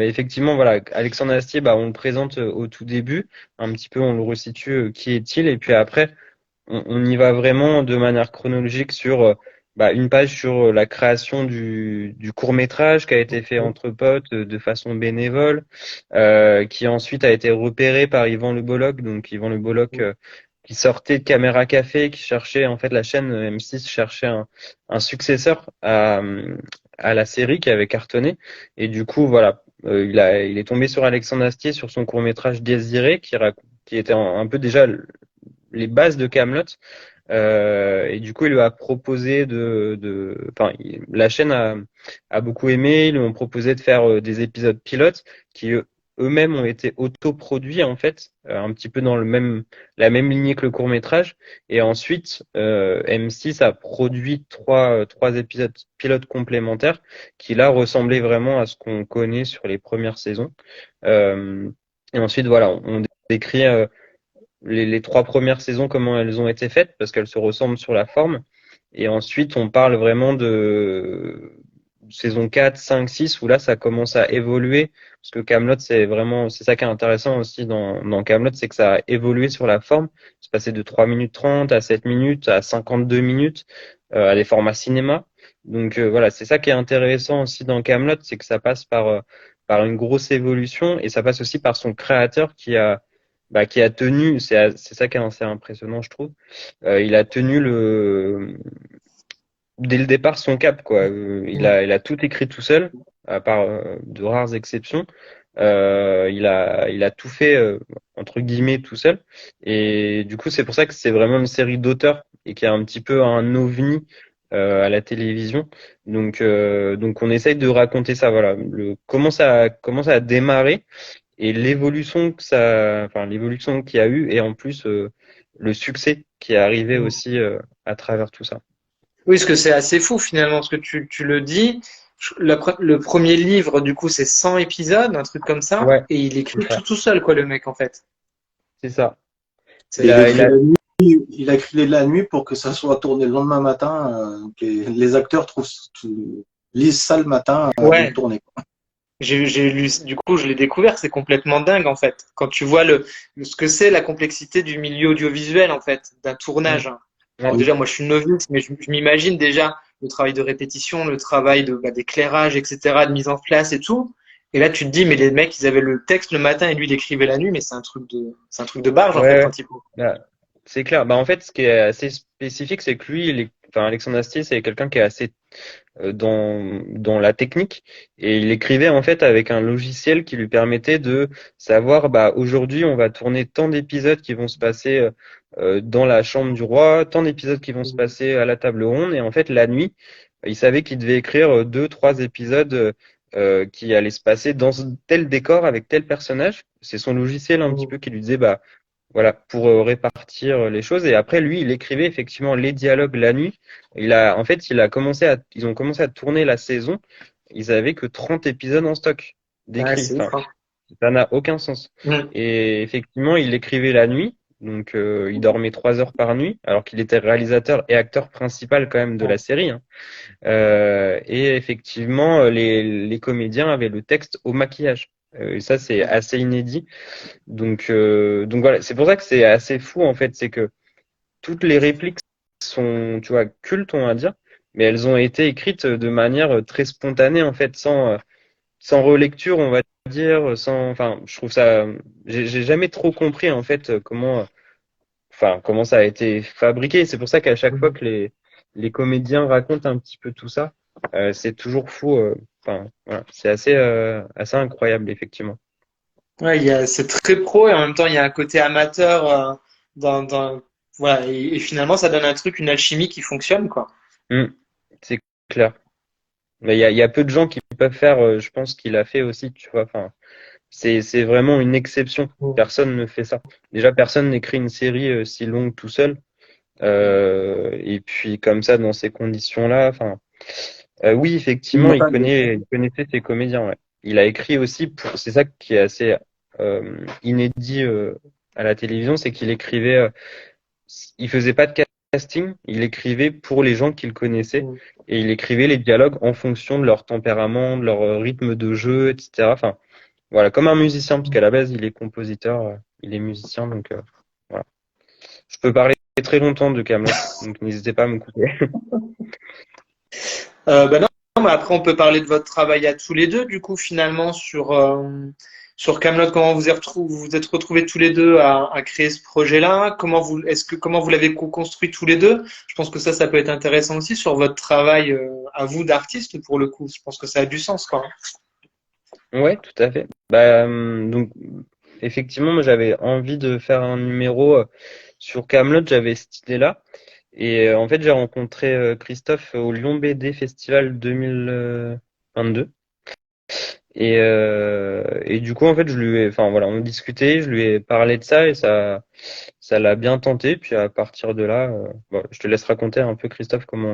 effectivement, voilà, Alexandre Astier, bah, on le présente au tout début, un petit peu, on le resitue, qui est-il, et puis après, on y va vraiment de manière chronologique sur une page sur la création du court-métrage qui a été fait entre potes de façon bénévole, qui ensuite a été repéré par Yvan Le Bolloc, donc Yvan Le Bolloc qui sortait de Caméra Café, qui cherchait en fait la chaîne M6 cherchait un successeur à la série qui avait cartonné, et du coup voilà, il est tombé sur Alexandre Astier sur son court-métrage Désiré qui était un peu déjà les bases de Kaamelott. Et du coup, il lui a proposé la chaîne a beaucoup aimé. Ils lui ont proposé de faire des épisodes pilotes qui eux-mêmes ont été autoproduits en fait, un petit peu dans la même lignée que le court métrage. Et ensuite, M6 a produit trois épisodes pilotes complémentaires qui là ressemblaient vraiment à ce qu'on connaît sur les premières saisons. Euh, et ensuite, voilà, on décrit les trois premières saisons, comment elles ont été faites, parce qu'elles se ressemblent sur la forme. Et ensuite, on parle vraiment de saison 4, 5, 6, où là, ça commence à évoluer. Parce que Kaamelott, c'est ça qui est intéressant aussi dans Kaamelott, c'est que ça a évolué sur la forme. C'est passé de 3 minutes 30 à 7 minutes, à 52 minutes, à des formats cinéma. Donc voilà, c'est ça qui est intéressant aussi dans Kaamelott, c'est que ça passe par une grosse évolution et ça passe aussi par son créateur qui a tenu, c'est ça qui est assez impressionnant, je trouve. Il a tenu dès le départ son cap, quoi. Il a tout écrit tout seul, à part de rares exceptions. Il a tout fait entre guillemets tout seul. Et du coup, c'est pour ça que c'est vraiment une série d'auteurs et qui est un petit peu un ovni à la télévision. Donc on essaye de raconter ça, voilà, comment ça a démarré et l'évolution qu'il y a eu et en plus le succès qui est arrivé aussi à travers tout ça. Oui, parce que c'est assez fou finalement, ce que tu le dis. Le premier livre, du coup, c'est 100 épisodes, un truc comme ça, Ouais, et il c'est écrit ça. tout seul, quoi, le mec, en fait. C'est ça. Et C'est, Il a, il a écrit la nuit pour que ça soit tourné le lendemain matin, que les acteurs lisent ça le matin avant de ouais, tourner. j'ai lu, du coup, je l'ai découvert, c'est complètement dingue, en fait. Quand tu vois ce que c'est la complexité du milieu audiovisuel, en fait, d'un Mm, tournage. Alors ouais, déjà, moi, je suis novice, mais je m'imagine déjà le travail de répétition, le travail d'éclairage, etc., de mise en place et tout. Et là, tu te dis, mais les mecs, ils avaient le texte le matin et lui, il écrivait la nuit, mais c'est un truc de barge, en fait, ouais, pratiquement. bah, c'est clair. Bah, en fait, ce qui est assez spécifique, c'est que lui, enfin, Alexandre Astier, c'est quelqu'un qui est assez dans la technique et il écrivait en fait avec un logiciel qui lui permettait de savoir aujourd'hui on va tourner tant d'épisodes qui vont se passer dans la chambre du roi, tant d'épisodes qui vont se passer à la table ronde et en fait la nuit il savait qu'il devait écrire deux trois épisodes qui allaient se passer dans tel décor avec tel personnage. C'est son logiciel un petit peu qui lui disait voilà, pour répartir les choses. Et après, lui, il écrivait effectivement les dialogues la nuit. En fait, ils ont commencé à tourner la saison. Ils avaient que 30 épisodes en stock Ouais, d'écrits. c'est ouf, Enfin, hein. ça n'a aucun sens. Mm. Et effectivement, il l'écrivait la nuit. Donc, il dormait 3 heures par nuit, alors qu'il était réalisateur et acteur principal quand même de la série, hein. Et effectivement, les comédiens avaient le texte au maquillage. Et ça, c'est assez inédit. Donc voilà, c'est pour ça que c'est assez fou en fait, c'est que toutes les répliques sont, tu vois, cultes, on va dire, mais elles ont été écrites de manière très spontanée en fait, sans relecture, on va dire, sans, enfin, je trouve ça, j'ai jamais trop compris en fait comment ça a été fabriqué. C'est pour ça qu'à chaque fois que les comédiens racontent un petit peu tout ça, c'est toujours fou. Enfin, voilà, c'est assez incroyable effectivement. Ouais, c'est très pro et en même temps il y a un côté amateur voilà et finalement ça donne un truc, une alchimie qui fonctionne quoi. Hmm, c'est clair. Mais il y a peu de gens qui peuvent faire, je pense qu'il a fait aussi, tu vois. Enfin, c'est vraiment une exception. Personne ne fait ça. Déjà, personne n'écrit une série si longue tout seul. Et puis comme ça, dans ces conditions-là, enfin, oui, effectivement, il connaissait ses comédiens. Ouais. Il a écrit aussi c'est ça qui est assez inédit à la télévision, c'est qu'il écrivait. Il faisait pas de casting, il écrivait pour les gens qu'il connaissait et il écrivait les dialogues en fonction de leur tempérament, de leur rythme de jeu, etc. Enfin, voilà, comme un musicien, parce qu'à la base, il est compositeur, il est musicien, donc voilà. Je peux parler très longtemps de Kaamelott, donc n'hésitez pas à me couper. Ben non, mais après on peut parler de votre travail à tous les deux du coup finalement sur Kaamelott, comment vous êtes retrouvés tous les deux à créer ce projet-là? Comment vous l'avez co-construit tous les deux? Je pense que ça peut être intéressant aussi sur votre travail à vous d'artiste pour le coup. Je pense que ça a du sens quoi. Ouais, tout à fait. Bah, donc, effectivement, moi, j'avais envie de faire un numéro sur Kaamelott, j'avais cette idée-là. Et en fait, j'ai rencontré Christophe au Lyon BD Festival 2022. Et du coup, en fait, enfin voilà, on discutait, je lui ai parlé de ça et ça l'a bien tenté. Puis à partir de là, bon, je te laisse raconter un peu, Christophe, comment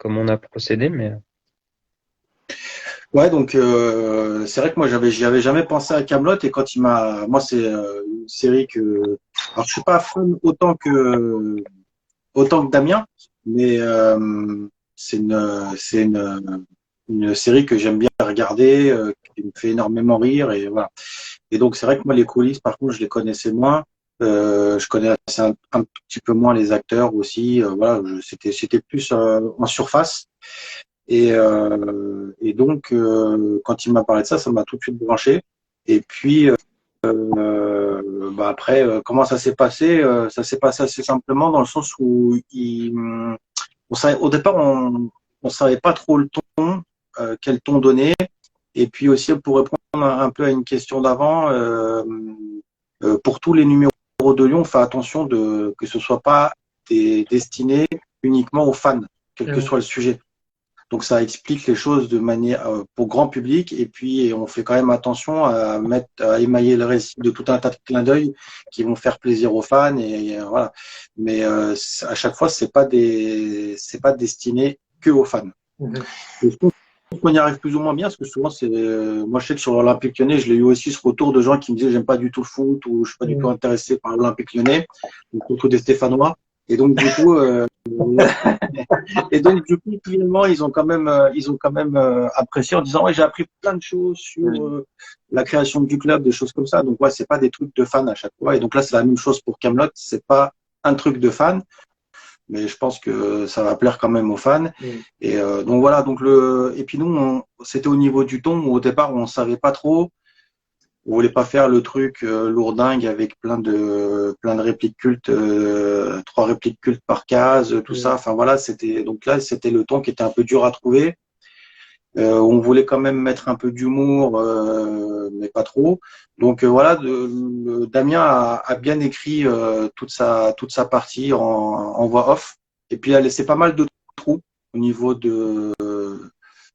on a procédé, mais. Ouais, donc c'est vrai que moi j'y avais jamais pensé à Kaamelott et quand moi c'est une série alors je suis pas fan autant que Damien, mais c'est une série que j'aime bien regarder, qui me fait énormément rire et voilà. Et donc c'est vrai que moi les coulisses par contre je les connaissais moins. Je connais un tout petit peu moins les acteurs aussi. Voilà, c'était plus en surface. Et donc, quand il m'a parlé de ça, ça m'a tout de suite branché. Et puis, après, comment ça s'est passé? Ça s'est passé assez simplement dans le sens où au départ, on savait pas trop le ton, quel ton donner. Et puis aussi, pour répondre un peu à une question d'avant, pour tous les numéros de Lyon, on fait attention que ce soit pas destiné uniquement aux fans, quel que soit le sujet. Donc ça explique les choses de manière pour grand public et puis on fait quand même attention à émailler le récit de tout un tas de clins d'œil qui vont faire plaisir aux fans et voilà. Mais à chaque fois c'est pas destiné que aux fans. Et je pense qu'on y arrive plus ou moins bien parce que souvent moi je sais que sur l'Olympique Lyonnais je l'ai eu aussi ce retour de gens qui me disaient j'aime pas du tout le foot ou je suis pas du tout intéressé par l'Olympique Lyonnais, donc surtout des Stéphanois. Et donc du coup finalement, ils ont quand même apprécié en disant ouais, j'ai appris plein de choses sur la création du club, des choses comme ça. Donc ouais, c'est pas des trucs de fans à chaque fois. Et donc là, c'est la même chose pour Kaamelott. C'est pas un truc de fan, mais je pense que ça va plaire quand même aux fans. Et donc voilà. Et puis nous, c'était au niveau du ton où au départ, on savait pas trop. On voulait pas faire le truc lourdingue avec plein de répliques cultes, 3 répliques cultes par case, tout ça. Enfin voilà, c'était le ton qui était un peu dur à trouver. On voulait quand même mettre un peu d'humour, mais pas trop. Donc voilà, Damien a bien écrit toute sa partie en voix off. Et puis il a laissé pas mal de trous au niveau de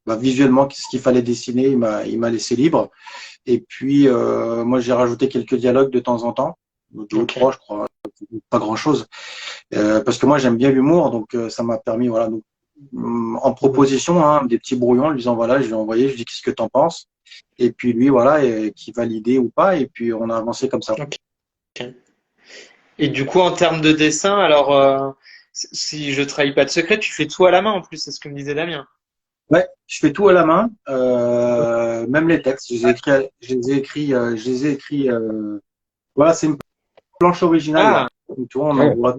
visuellement ce qu'il fallait dessiner. Il m'a laissé libre. Et puis, moi, j'ai rajouté quelques dialogues de temps en temps, 2 ou 3, je crois, pas grand-chose, parce que moi, j'aime bien l'humour, donc ça m'a permis, voilà, donc, en proposition, hein, des petits brouillons, en lui disant, voilà, je lui ai envoyé, je lui dis, qu'est-ce que t'en penses? Et puis lui, voilà, qui validait ou pas, et puis on a avancé comme ça. Okay. Et du coup, en termes de dessin, alors, si je trahis pas de secret, tu fais tout à la main en plus, c'est ce que me disait Damien. Ouais, je fais tout à la main, même les textes. Je les ai écrits. Voilà, c'est une planche originale. Ah, Là. Donc, tu vois, on en voit.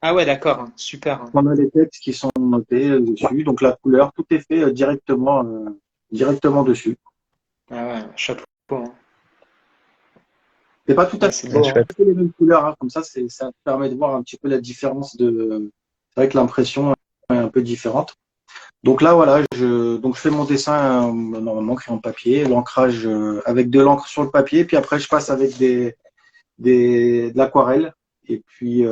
ah ouais, d'accord, super. On a les textes qui sont notés dessus. Donc la couleur, tout est fait directement dessus. Ah ouais, chapeau, hein. C'est pas tout à Ouais, c'est beau, hein. fait les mêmes couleurs, hein. Comme ça permet de voir un petit peu la différence de. C'est vrai que l'impression est un peu différente. Donc là, voilà, donc je fais mon dessin normalement crayon papier, l'ancrage avec de l'encre sur le papier, puis après je passe avec de l'aquarelle, et puis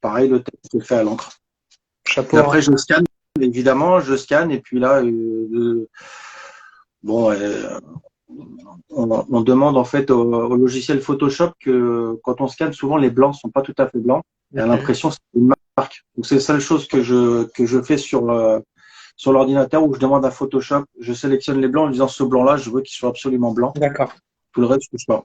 pareil, le texte se fait à l'encre. Et Chapeau, après hein. je scanne, évidemment, je scanne, et puis là, bon, on demande en fait au logiciel Photoshop que quand on scanne, souvent les blancs sont pas tout à fait blancs, et à Mhm. l'impression c'est une marque. Donc c'est la seule chose que je fais sur l'ordinateur où je demande à Photoshop, je sélectionne les blancs en disant ce blanc-là, je veux qu'il soit absolument blanc. D'accord. Tout le reste, je ne sais pas.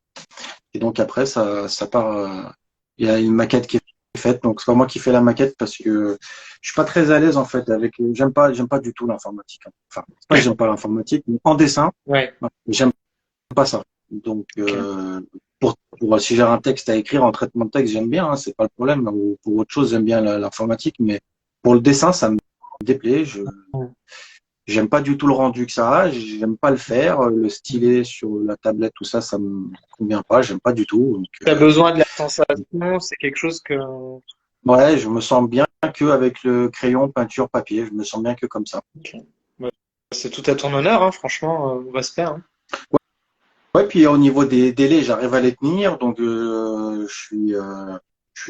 Et donc après, ça part. Il y a une maquette qui est faite. Donc c'est pas moi qui fais la maquette parce que je suis pas très à l'aise en fait avec. J'aime pas du tout l'informatique, hein. Enfin, c'est pas que j'aime pas l'informatique, mais en dessin, Ouais, j'aime pas ça. Donc ok. si j'ai un texte à écrire en traitement de texte, j'aime bien, hein, c'est pas le problème. Ou pour autre chose, j'aime bien l'informatique, mais pour le dessin, ça me déplaît. J'aime pas du tout le rendu que ça a, j'aime pas le faire, le stylet sur la tablette, tout ça, ça me convient pas, j'aime pas du tout. Donc, Tu as besoin de la sensation, c'est quelque chose que... ouais, je me sens bien que avec le crayon, peinture, papier, je me sens bien que comme ça. Ok. Ouais, c'est tout à ton honneur, hein, franchement, respect, hein. Ouais, puis au niveau des délais, j'arrive à les tenir, donc je suis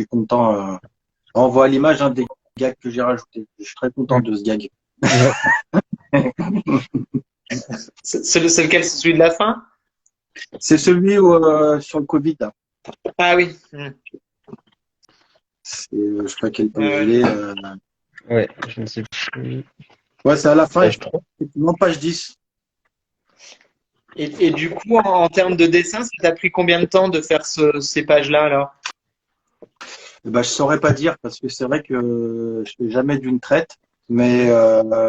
content. On voit l'image des gags que j'ai rajoutés. Je suis très content de ce gag. Ouais. C'est lequel? C'est celui de la fin? C'est celui sur le Covid, là. Ah oui. Hmm. Je sais pas quelle page Ouais, il je est. vois. Ouais, je ne sais plus. Ouais, c'est à la fin, Page 3. effectivement, page 10. Et du coup, en termes de dessin, ça t'a pris combien de temps de faire ces pages-là, alors? Bah, je saurais pas dire parce que c'est vrai que je fais jamais d'une traite, mais je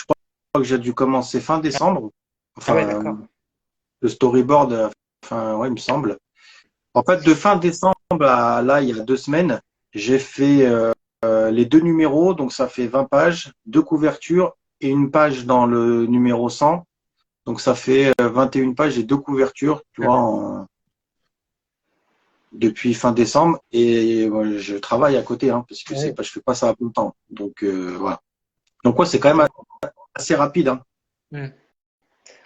crois que j'ai dû commencer fin décembre. Ah ouais, Enfin, d'accord. le storyboard, enfin, ouais, il me semble. En fait, de fin décembre à là, il y a 2 semaines, j'ai fait les deux numéros, donc ça fait 20 pages, deux couvertures et une page dans le numéro 100. Donc ça fait 21 pages et deux couvertures, tu vois, depuis fin décembre. Et je travaille à côté, hein, parce que Oui. je fais pas ça à plein temps. Donc voilà. Donc ouais, c'est quand même assez rapide, hein. Hmm.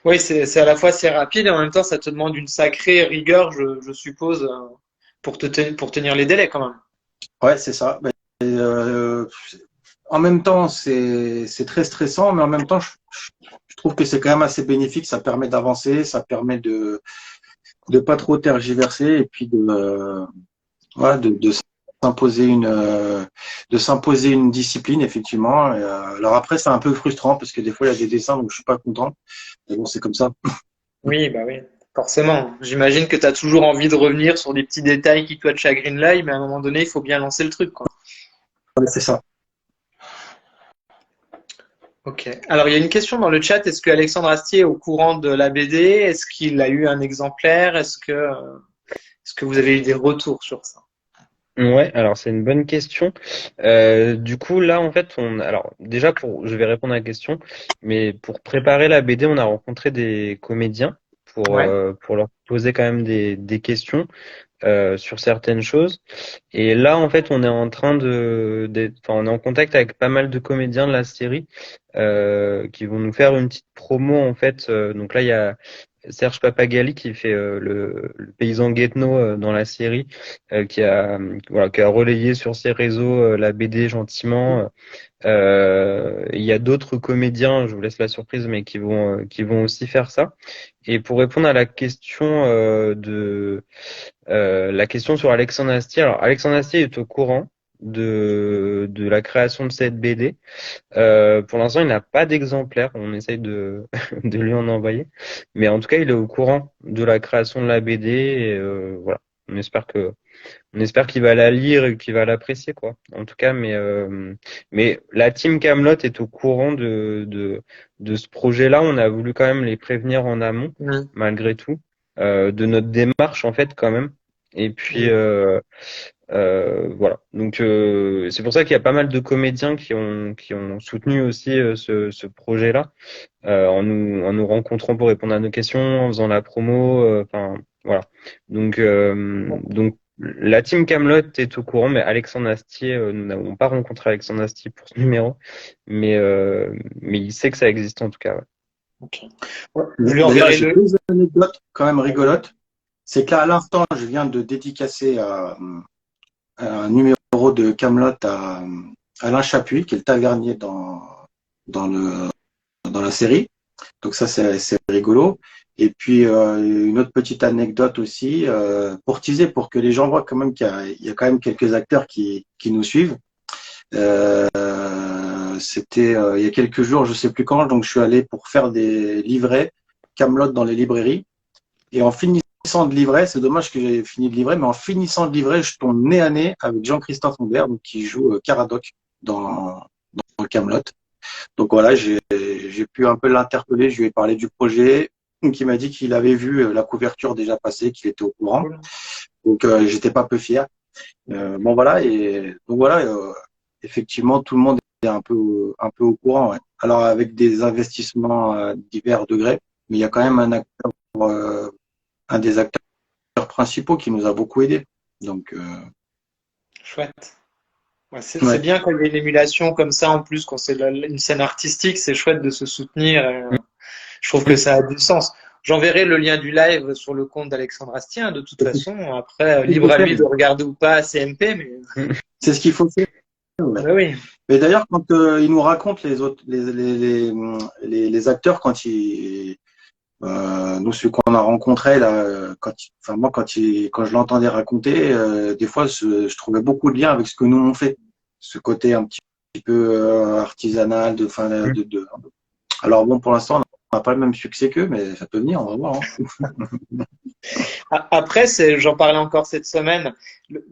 Oui, c'est à la fois c'est rapide et en même temps ça te demande une sacrée rigueur, je suppose, pour tenir les délais quand même. Ouais, c'est ça. Mais, en même temps, c'est très stressant, mais en même temps, je trouve que c'est quand même assez bénéfique. Ça permet d'avancer, ça permet de pas trop tergiverser et puis voilà, de s'imposer une discipline, effectivement. Et, alors après, c'est un peu frustrant parce que des fois, il y a des dessins où je suis pas content. Mais bon, c'est comme ça. Oui, bah oui, forcément. J'imagine que tu as toujours envie de revenir sur des petits détails qui toi te chagrinent l'œil, mais à un moment donné, il faut bien lancer le truc, quoi. Ouais, c'est ça. Ok. Alors, il y a une question dans le chat. Est-ce que Alexandre Astier est au courant de la BD? Est-ce qu'il a eu un exemplaire? Est-ce que vous avez eu des retours sur ça? Ouais, alors c'est une bonne question. Du coup, là, en fait, alors déjà je vais répondre à la question, mais pour préparer la BD, on a rencontré des comédiens Ouais. pour leur poser quand même des questions sur certaines choses. Et là, en fait, on est en train enfin, on est en contact avec pas mal de comédiens de la série qui vont nous faire une petite promo en fait. Donc là, il y a Serge Papagali qui fait le paysan Guetno dans la série, qui a relayé sur ses réseaux la BD gentiment. Il y a d'autres comédiens, je vous laisse la surprise, mais qui vont aussi faire ça. Et pour répondre à la question sur Alexandre Astier. Alors, Alexandre Astier est au courant de la création de cette BD. Pour l'instant, il n'a pas d'exemplaire. On essaye de lui en envoyer. Mais en tout cas, il est au courant de la création de la BD. Et, voilà. On espère qu'il va la lire et qu'il va l'apprécier, quoi. En tout cas, mais la team Camelot est au courant de ce projet-là. On a voulu quand même les prévenir en amont, Mm. malgré tout, de notre démarche, en fait, quand même. Et puis, Mm. Voilà. Donc c'est pour ça qu'il y a pas mal de comédiens qui ont soutenu aussi ce projet-là en nous rencontrant pour répondre à nos questions, en faisant la promo. Enfin voilà. Donc la team Camelot est au courant, mais Alexandre Astier, nous n'avons pas rencontré Alexandre Astier pour ce numéro, mais il sait que ça existe en tout cas. Ouais. Ok. Je lui D'ailleurs, enverrai j'ai deux anecdotes quand même rigolotes. C'est qu'à l'instant, je viens de dédicacer un numéro de Camelot à Alain Chapuis, qui est le tavernier dans la série. Donc ça, c'est rigolo. Et puis, une autre petite anecdote aussi, pour teaser, pour que les gens voient quand même qu'il y a quand même quelques acteurs qui nous suivent. C'était il y a quelques jours, je sais plus quand, donc je suis allé pour faire des livrets Camelot dans les librairies. Et en finissant de livrer, c'est dommage que j'ai fini de livrer, mais en finissant de livrer, je tombe nez à nez avec Jean-Christophe Humbert, donc qui joue Caradoc dans Camelot. Donc voilà, j'ai pu un peu l'interpeller, je lui ai parlé du projet, qui m'a dit qu'il avait vu la couverture déjà passer, qu'il était au courant. Donc j'étais pas peu fier. Bon voilà, et donc voilà, effectivement, tout le monde est un peu au courant. Ouais. Alors avec des investissements à divers degrés, mais il y a quand même un des acteurs principaux qui nous a beaucoup aidé. Donc chouette. Ouais, c'est ouais. bien quand il y a une émulation comme ça en plus, quand c'est une scène artistique, c'est chouette de se soutenir. Je trouve que ça a du sens. J'enverrai le lien du live sur le compte d'Alexandre Astier, hein, de toute façon. Après, libre à lui de regarder ou pas CMP, mais C'est ce qu'il faut faire. Ouais. bah oui. Mais d'ailleurs, quand il nous raconte les autres, les acteurs, quand nous ceux qu'on a rencontrés là, quand je l'entendais raconter, des fois je trouvais beaucoup de liens avec ce que nous on fait, ce côté un petit peu artisanal Alors bon, pour l'instant, on n'a pas le même succès qu'eux, mais ça peut venir, on va voir. Hein. Après, j'en parlais encore cette semaine,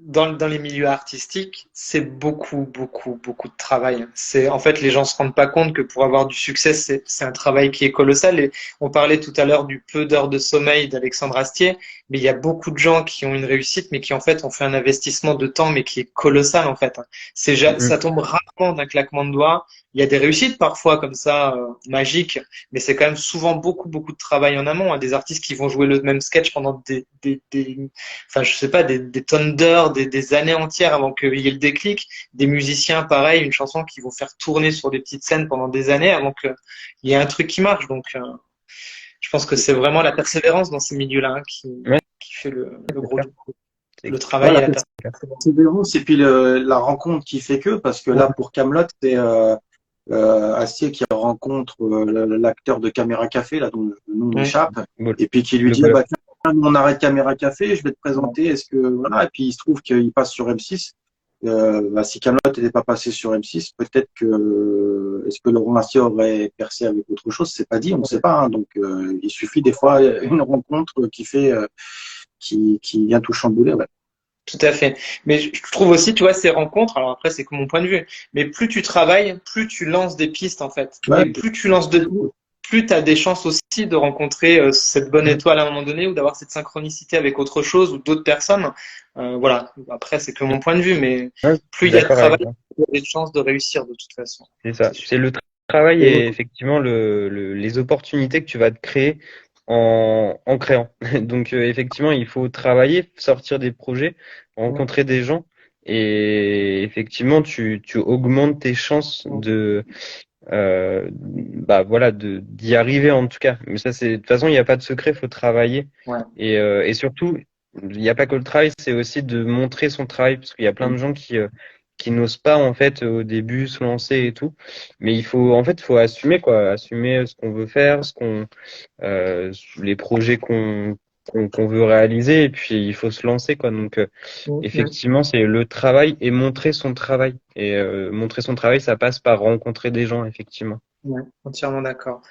dans les milieux artistiques, c'est beaucoup, beaucoup, beaucoup de travail. En fait, les gens se rendent pas compte que pour avoir du succès, c'est un travail qui est colossal. Et on parlait tout à l'heure du peu d'heures de sommeil d'Alexandre Astier, mais il y a beaucoup de gens qui ont une réussite, mais qui en fait ont fait un investissement de temps, mais qui est colossal en fait. Ça tombe rarement d'un claquement de doigts. Il y a des réussites parfois comme ça, magiques, mais c'est quand même souvent beaucoup, beaucoup de travail en amont. Hein. Des artistes qui vont jouer le même sketch pendant enfin, je sais pas, des tonnes d'heures, des années entières avant qu'il y ait le déclic. Des musiciens, pareil, une chanson qui vont faire tourner sur des petites scènes pendant des années avant qu'il y ait un truc qui marche. Donc, je pense que c'est vraiment la persévérance dans ces milieux-là hein, qui fait le gros le travail Voilà, et la persévérance et puis la rencontre qui fait que, parce que là, pour Camelot, c'est Astier qui rencontre l'acteur de Caméra Café, là, dont le nom m'échappe, et puis qui lui dit, bah, tiens, on arrête Caméra Café, je vais te présenter, est-ce que, voilà, et puis il se trouve qu'il passe sur M6. Bah, si Camelot n'était pas passé sur M6, peut-être que, est-ce que Laurent Astier aurait percé avec autre chose? C'est pas dit, on ne sait pas, hein. Donc, il suffit des fois une rencontre qui fait, qui vient tout chambouler, ouais. Tout à fait. Mais je trouve aussi, tu vois, ces rencontres, alors après, c'est que mon point de vue, mais plus tu travailles, plus tu lances des pistes, en fait. Ouais. Et plus tu lances plus tu as des chances aussi de rencontrer cette bonne étoile à un moment donné ou d'avoir cette synchronicité avec autre chose ou d'autres personnes. Voilà. Après, c'est que mon point de vue, mais plus il y a de travail, plus il y a des chances de réussir de toute façon. C'est ça. C'est le travail et effectivement les opportunités que tu vas te créer en créant. Donc effectivement, il faut travailler, sortir des projets, rencontrer des gens et effectivement, tu augmentes tes chances d'y arriver en tout cas. Mais ça, de toute façon, il n'y a pas de secret, il faut travailler. Ouais. Et surtout, il n'y a pas que le travail, c'est aussi de montrer son travail parce qu'il y a plein de gens qui n'osent pas en fait au début se lancer et tout, mais faut assumer assumer ce qu'on veut faire, les projets qu'on veut réaliser et puis il faut se lancer quoi. Donc effectivement c'est le travail et montrer son travail et montrer son travail ça passe par rencontrer des gens effectivement. Ouais, entièrement d'accord.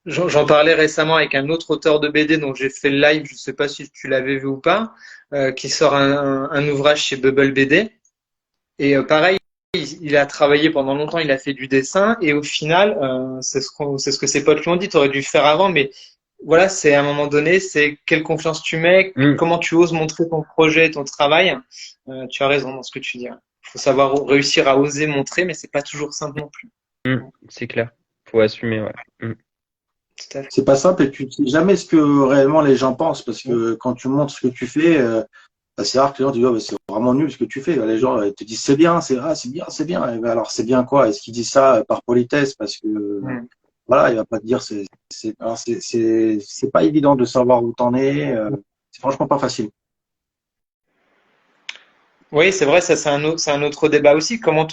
J'en parlais récemment avec un autre auteur de BD dont j'ai fait le live, je ne sais pas si tu l'avais vu ou pas, qui sort un ouvrage chez Bubble BD. Et pareil, il a travaillé pendant longtemps, il a fait du dessin et au final, c'est ce que ses potes lui ont dit, tu aurais dû le faire avant, mais voilà, c'est à un moment donné, c'est quelle confiance tu mets, Mm, comment tu oses montrer ton projet, ton travail. Tu as raison dans ce que tu dis. Il faut savoir réussir à oser montrer, mais c'est pas toujours simple non plus. mm, c'est clair. Faut assumer, ouais. Mm. Tout à fait. C'est pas simple et tu ne sais jamais ce que réellement les gens pensent parce que quand tu montres ce que tu fais, bah, c'est rare que les gens te disent oh, mais c'est vraiment nul ce que tu fais. Les gens te disent c'est bien, c'est bien, c'est bien. Et ben, alors c'est bien quoi? Est-ce qu'ils disent ça par politesse parce que Mm. voilà, il va pas te dire c'est pas évident de savoir où t'en es. C'est franchement pas facile. Oui, c'est vrai, ça c'est un autre débat aussi. Comment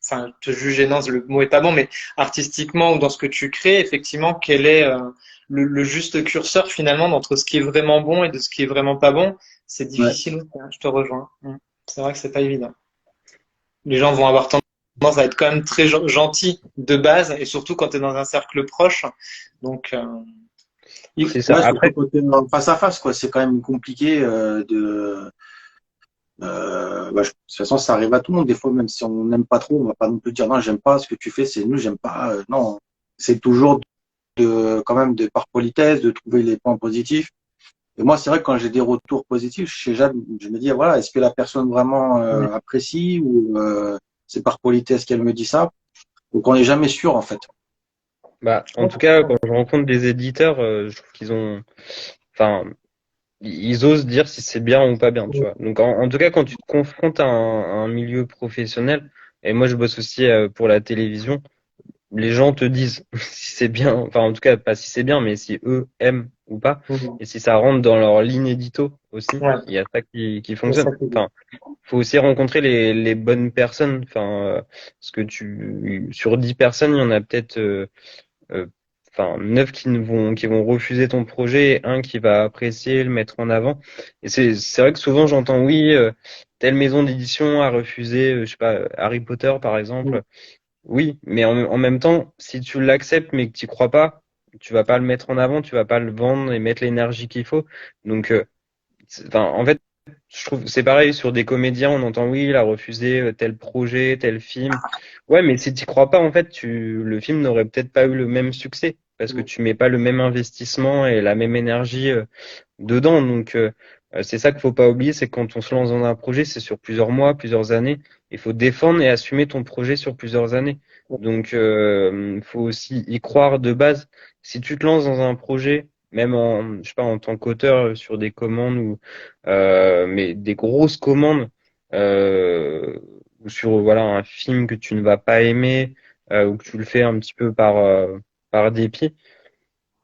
enfin, te juger, non, le mot est pas bon, mais artistiquement ou dans ce que tu crées, effectivement, quel est le juste curseur finalement entre ce qui est vraiment bon et de ce qui est vraiment pas bon? C'est Ouais. difficile aussi, hein, je te rejoins. C'est vrai que c'est pas évident. Les gens vont avoir tendance à être quand même très gentils de base, et surtout quand tu es dans un cercle proche. Donc, C'est ça. Ouais, surtout Après, quand t'es en face à face, quoi. C'est quand même compliqué de toute façon, ça arrive à tout le monde. Des fois, même si on n'aime pas trop, on va pas non plus dire non, j'aime pas ce que tu fais, c'est nul, j'aime pas. Non, c'est toujours quand même par politesse, de trouver les points positifs. Et moi, c'est vrai que quand j'ai des retours positifs, je me dis voilà, est-ce que la personne vraiment apprécie ou c'est par politesse qu'elle me dit ça. Donc on n'est jamais sûr en fait. bah, en tout cas, quand je rencontre des éditeurs, je trouve qu'ils ont, enfin, ils osent dire si c'est bien ou pas bien, tu vois. Donc, en tout cas, quand tu te confrontes à un milieu professionnel, et moi, je bosse aussi pour la télévision, les gens te disent si c'est bien, enfin, en tout cas, pas si c'est bien, mais si eux aiment ou pas, Mhm. et si ça rentre dans leur ligne édito aussi, Ouais, il y a ça qui c'est fonctionne. ça qui est bien. Enfin, faut aussi rencontrer les bonnes personnes. Enfin, parce que sur 10 personnes, il y en a peut-être euh, enfin 9 qui vont refuser ton projet et un qui va apprécier, le mettre en avant. Et c'est vrai que souvent j'entends oui, telle maison d'édition a refusé, je sais pas, Harry Potter par exemple. Oui, mais en même temps, si tu l'acceptes mais que tu crois pas, tu vas pas le mettre en avant, tu vas pas le vendre et mettre l'énergie qu'il faut. Donc enfin, en fait, je trouve que c'est pareil sur des comédiens, on entend oui, il a refusé tel projet, tel film. Ouais, mais si tu crois pas, en fait, le film n'aurait peut-être pas eu le même succès parce que Mhm. tu mets pas le même investissement et la même énergie dedans. Donc, c'est ça qu'il faut pas oublier, c'est que quand on se lance dans un projet, c'est sur plusieurs mois, plusieurs années. Il faut défendre et assumer ton projet sur plusieurs années. Donc, faut aussi y croire de base. Si tu te lances dans un projet, même je sais pas, en tant qu'auteur sur des commandes ou mais des grosses commandes ou sur voilà un film que tu ne vas pas aimer ou que tu le fais un petit peu par dépit,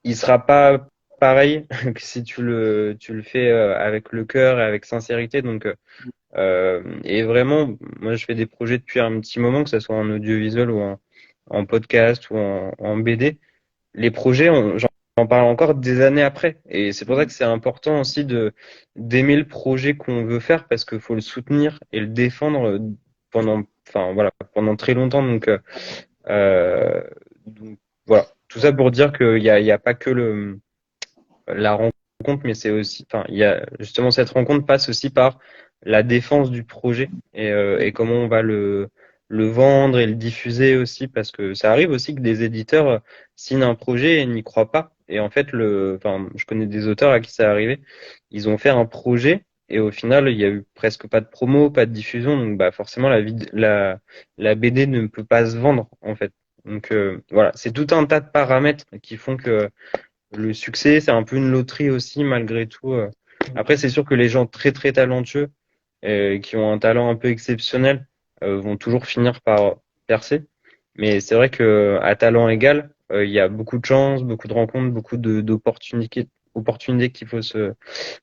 il sera pas pareil que si tu le fais avec le cœur et avec sincérité. Donc et vraiment, moi je fais des projets depuis un petit moment, que ce soit en audiovisuel ou en podcast ou en BD. Les projets, j'en parle encore des années après. Et c'est pour ça que c'est important aussi d'aimer le projet qu'on veut faire parce qu'il faut le soutenir et le défendre enfin voilà, pendant très longtemps. Euh, donc voilà, tout ça pour dire il y a pas que la rencontre, mais c'est aussi, enfin, il y a justement cette rencontre passe aussi par la défense du projet et comment on va le vendre et le diffuser aussi, parce que ça arrive aussi que des éditeurs signent un projet et n'y croient pas. Et en fait, enfin, je connais des auteurs à qui ça est arrivé, ils ont fait un projet et au final, il y a eu presque pas de promo, pas de diffusion, donc bah forcément la BD ne peut pas se vendre en fait. Donc voilà, c'est tout un tas de paramètres qui font que le succès, c'est un peu une loterie aussi, malgré tout. Après, c'est sûr que les gens très très talentueux, qui ont un talent un peu exceptionnel, vont toujours finir par percer. Mais c'est vrai que à talent égal, il y a beaucoup de chances, beaucoup de rencontres, beaucoup d'opportunités qu'il faut se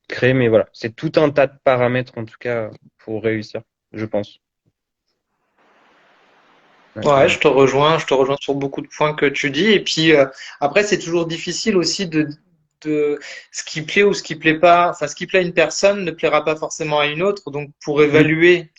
créer. Mais voilà, c'est tout un tas de paramètres en tout cas pour réussir, je pense. Ouais, Ouais, ouais. je te rejoins sur beaucoup de points que tu dis. Et puis après, c'est toujours difficile aussi de ce qui plaît ou ce qui plaît pas. Enfin, ce qui plaît à une personne ne plaira pas forcément à une autre. Donc, pour Mm, évaluer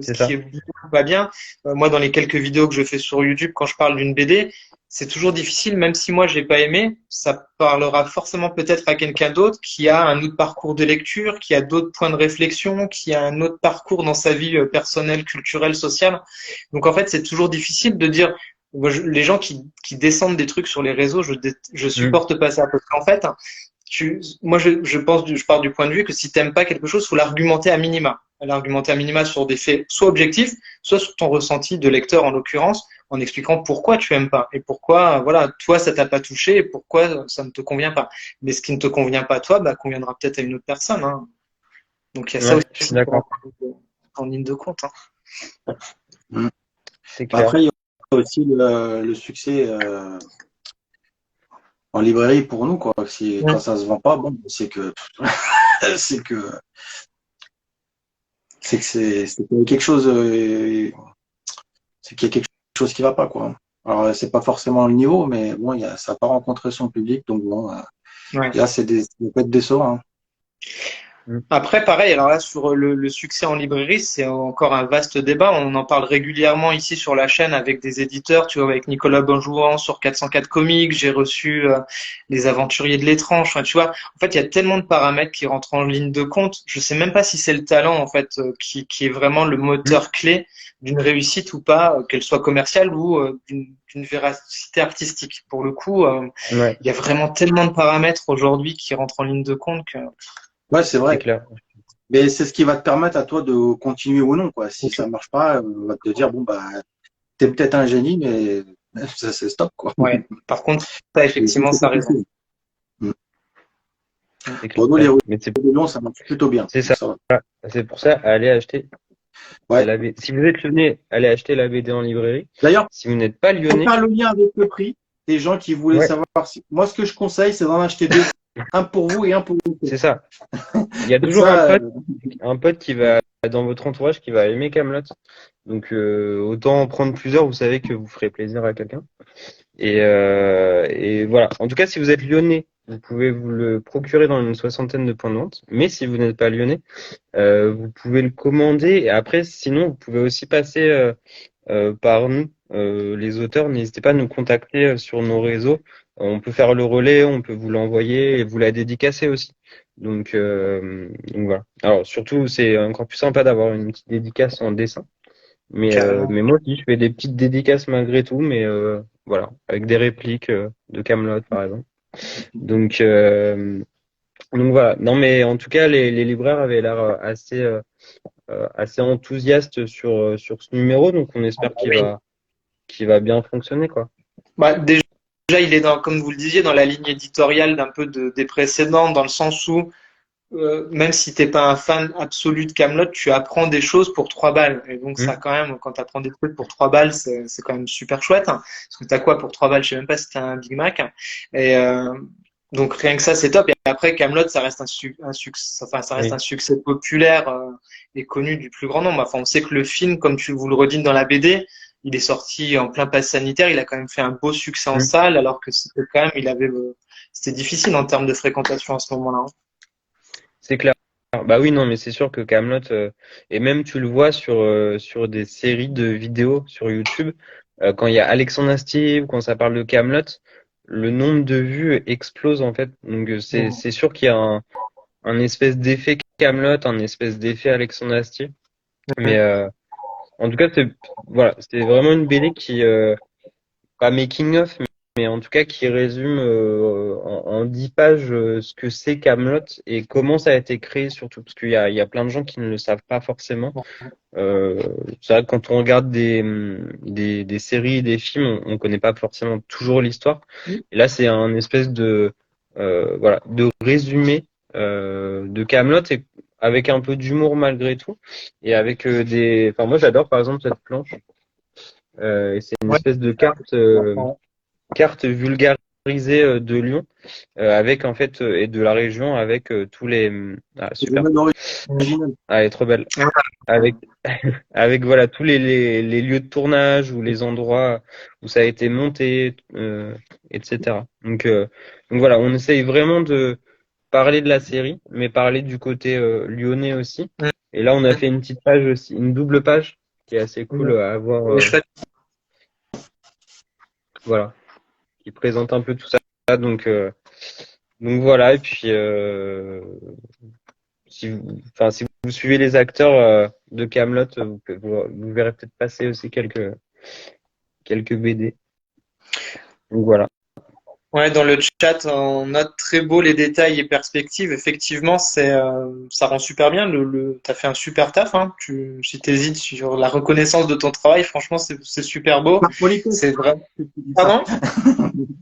ce c'est qui ça. est bien ou pas bien, moi, dans les quelques vidéos que je fais sur YouTube, quand je parle d'une BD, c'est toujours difficile. Même si moi, j'ai pas aimé, ça parlera forcément peut-être à quelqu'un d'autre qui a un autre parcours de lecture, qui a d'autres points de réflexion, qui a un autre parcours dans sa vie personnelle, culturelle, sociale. Donc en fait, c'est toujours difficile de dire Moi, les gens qui descendent des trucs sur les réseaux, je supporte pas ça parce qu'en fait, moi, je pars du point de vue que si t'aimes pas quelque chose, faut l'argumenter à minima. L'argumenter à minima sur des faits soit objectifs, soit sur ton ressenti de lecteur en l'occurrence, en expliquant pourquoi tu aimes pas et pourquoi, voilà, toi ça t'a pas touché et pourquoi ça ne te convient pas. Mais ce qui ne te convient pas à toi, bah, conviendra peut-être à une autre personne, hein. Donc il y a ça Ouais, aussi je suis pour d'accord. en ligne de compte, hein. Mm. C'est clair. Après, il y a aussi le succès en librairie pour nous, quoi. Quand ça se vend pas, bon, c'est que c'est que c'est qu'il y a quelque chose, c'est qu'il y a quelque chose qui va pas, quoi. Alors, c'est pas forcément le niveau, mais bon, ça n'a pas rencontré son public, donc bon, Ouais. là, ça peut être décevant, hein. Après, pareil, alors là, sur le succès en librairie, c'est encore un vaste débat. On en parle régulièrement ici sur la chaîne avec des éditeurs, tu vois, avec Nicolas Bonjouan sur 404 Comics. J'ai reçu Les Aventuriers de l'étrange. Enfin, tu vois, en fait, il y a tellement de paramètres qui rentrent en ligne de compte. Je sais même pas si c'est le talent, en fait, qui est vraiment le moteur clé d'une réussite ou pas, qu'elle soit commerciale ou d'une véracité artistique. Pour le coup, Ouais, il y a vraiment tellement de paramètres aujourd'hui qui rentrent en ligne de compte que... Ouais, c'est c'est vrai. clair. Mais c'est ce qui va te permettre à toi de continuer ou non, quoi. Si ça marche pas, on va te dire, bon, bah, t'es peut-être un génie, mais ça, c'est stop, quoi. Ouais. Par contre, ça, Et ça, effectivement, c'est ça pas a raison. facile. Mm. C'est Bon, nous, clair. les rues Mais de Lyon, ça marche plutôt bien. c'est Donc, ça. ça va. C'est pour ça, allez acheter Ouais. la BD. Si vous êtes lyonnais, allez acheter la BD en librairie. D'ailleurs, Si vous n'êtes pas pour lyonnais, faire le lien avec le prix, des gens qui voulaient ouais, savoir si. Moi, ce que je conseille, c'est d'en acheter deux. Un pour vous et un pour vous. c'est ça. Il y a Comme toujours ça, un pote qui va dans votre entourage qui va aimer Camelot. Donc autant en prendre plusieurs, vous savez que vous ferez plaisir à quelqu'un. Et voilà. En tout cas, si vous êtes lyonnais, vous pouvez vous le procurer dans une soixantaine de points de vente. Mais si vous n'êtes pas lyonnais, vous pouvez le commander. Et après, sinon, vous pouvez aussi passer par nous, les auteurs. N'hésitez pas à nous contacter sur nos réseaux. On peut faire le relais, on peut vous l'envoyer et vous la dédicacer aussi. Donc voilà. Alors surtout, c'est encore plus sympa d'avoir une petite dédicace en dessin. Carrément. Mais moi aussi, je fais des petites dédicaces malgré tout, mais voilà, avec des répliques de Camelot par exemple. Donc, euh, donc voilà. Non, mais en tout cas, les libraires avaient l'air assez enthousiastes sur ce numéro, donc on espère Oui. qu'il va bien fonctionner, quoi. Bah, déjà, il est dans, comme vous le disiez, dans la ligne éditoriale d'un peu des précédents, dans le sens où même si t'es pas un fan absolu de Camelot, tu apprends des choses pour 3 balles. Et donc ça, Hmm. quand même, quand tu apprends des trucs pour 3 balles, c'est quand même super chouette, hein. Parce que t'as quoi pour 3 balles? Je sais même pas si t'as un Big Mac. Et donc rien que ça, c'est top. Et après, Camelot, ça reste un succès, enfin ça reste un Oui. succès populaire et connu du plus grand nombre. Enfin, on sait que le film, comme tu vous le redites dans la BD, il est sorti en plein pass sanitaire. Il a quand même fait un beau succès en Hmm. salle, alors que c'était quand même, c'était difficile en termes de fréquentation à ce moment-là, hein. C'est clair. Bah oui, non, mais c'est sûr que Camelot, et même tu le vois sur des séries de vidéos sur YouTube, quand il y a Alexandre Astier ou quand ça parle de Camelot, le nombre de vues explose en fait. Donc c'est sûr qu'il y a un espèce d'effet Camelot, un espèce d'effet Alexandre Astier. Mais en tout cas, voilà, c'est vraiment une BD qui pas making of, mais en tout cas qui résume en 10 pages ce que c'est Camelot et comment ça a été créé surtout parce qu'il y a plein de gens qui ne le savent pas forcément. Euh, c'est vrai que quand on regarde des séries, des films, on connaît pas forcément toujours l'histoire. Et là, c'est un espèce de voilà de résumé de Camelot et avec un peu d'humour malgré tout et avec enfin moi j'adore par exemple cette planche. Et c'est une Ouais. espèce de carte vulgarisée de Lyon avec en fait et de la région avec tous les c'est le super. même original. Ah, elle est trop belle. Avec avec voilà tous les lieux de tournage ou les endroits où ça a été monté, etc. Donc voilà, on essaye vraiment de parler de la série, mais parler du côté lyonnais aussi. Et là, on a fait une petite page aussi, une double page qui est assez cool à avoir. Mais chouette. Voilà, qui présente un peu tout ça. Donc voilà. Et puis si vous suivez les acteurs de Camelot, vous verrez peut-être passer aussi quelques BD. Donc voilà. Ouais, dans le chat, on note très beau les détails et perspectives. Effectivement, ça rend super bien. T'as fait un super taf, hein. Si t'hésites sur la reconnaissance de ton travail, franchement, c'est super beau. Par politesse C'est vrai. que tu dis ça. Pardon?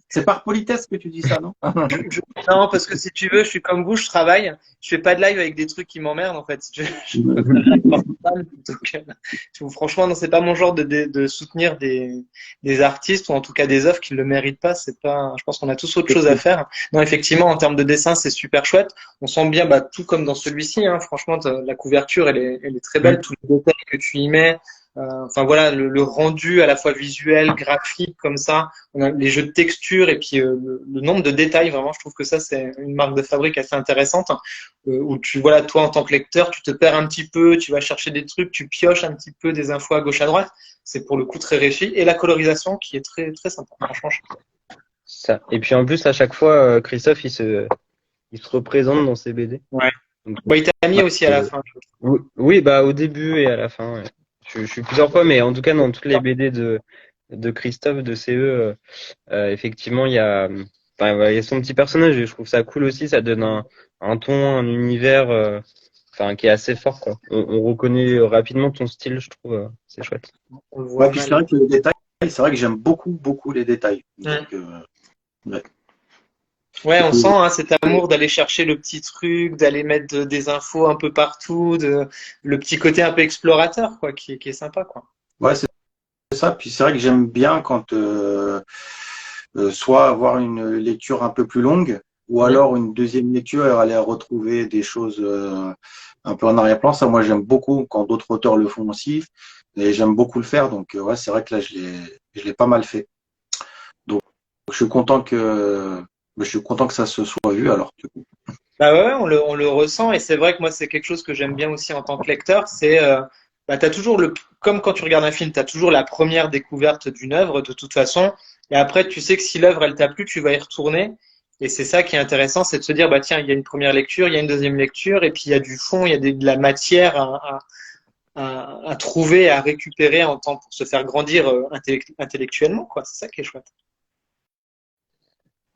C'est par politesse que tu dis ça, non? Non, parce que si tu veux, je suis comme vous, je travaille. Je fais pas de live avec des trucs qui m'emmerdent, en fait. Je préfère être fan plutôt franchement, non, c'est pas mon genre de soutenir des artistes ou en tout cas des œuvres qui le méritent pas. C'est pas, je pense qu'on a tous autre chose à faire. Non, effectivement, en termes de dessin, c'est super chouette. On sent bien, bah, tout comme dans celui-ci, hein. Franchement, la couverture, elle est très belle. Tous les détails que tu y mets. Enfin voilà, le rendu à la fois visuel, graphique, comme ça, on a les jeux de texture et puis le nombre de détails, vraiment, je trouve que ça, c'est une marque de fabrique assez intéressante, où voilà, toi, en tant que lecteur, tu te perds un petit peu, tu vas chercher des trucs, tu pioches un petit peu des infos à gauche à droite. C'est pour le coup très réussi. Et la colorisation qui est très, très sympa, franchement. Ça. Et puis en plus, à chaque fois, Christophe, il se représente dans ses BD. Ouais. Donc, Bon, il t'a mis aussi à la fin. oui, bah au début et à la fin. Ouais. Je suis plusieurs fois, mais en tout cas dans toutes les BD de Christophe, de CE, effectivement, enfin, voilà, il y a son petit personnage et je trouve ça cool aussi. Ça donne un ton, un univers, enfin, qui est assez fort, quoi. On reconnaît rapidement ton style, je trouve. C'est chouette. On le Ouais, voit puis c'est mal. vrai que les détails, c'est vrai que j'aime beaucoup, beaucoup les détails. Mm. Donc, ouais. Ouais, on sent hein, cet amour d'aller chercher le petit truc, d'aller mettre des infos un peu partout, le petit côté un peu explorateur, quoi, qui est sympa, quoi. Ouais, c'est ça. Puis c'est vrai que j'aime bien quand soit avoir une lecture un peu plus longue, ou Mhm. alors une deuxième lecture et aller retrouver des choses un peu en arrière-plan. Ça, moi, j'aime beaucoup quand d'autres auteurs le font aussi. Et j'aime beaucoup le faire. Donc, ouais, c'est vrai que là, je l'ai pas mal fait. Donc, je suis content que ça se soit vu. Alors, du coup. Bah ouais, ouais, on le ressent et c'est vrai que moi c'est quelque chose que j'aime bien aussi en tant que lecteur, c'est bah t'as toujours comme quand tu regardes un film, t'as toujours la première découverte d'une œuvre de toute façon et après tu sais que si l'œuvre elle t'a plu, tu vas y retourner et c'est ça qui est intéressant, c'est de se dire bah tiens il y a une première lecture, il y a une deuxième lecture et puis il y a du fond, il y a de la matière à trouver, à récupérer en temps pour se faire grandir intellectuellement quoi, c'est ça qui est chouette.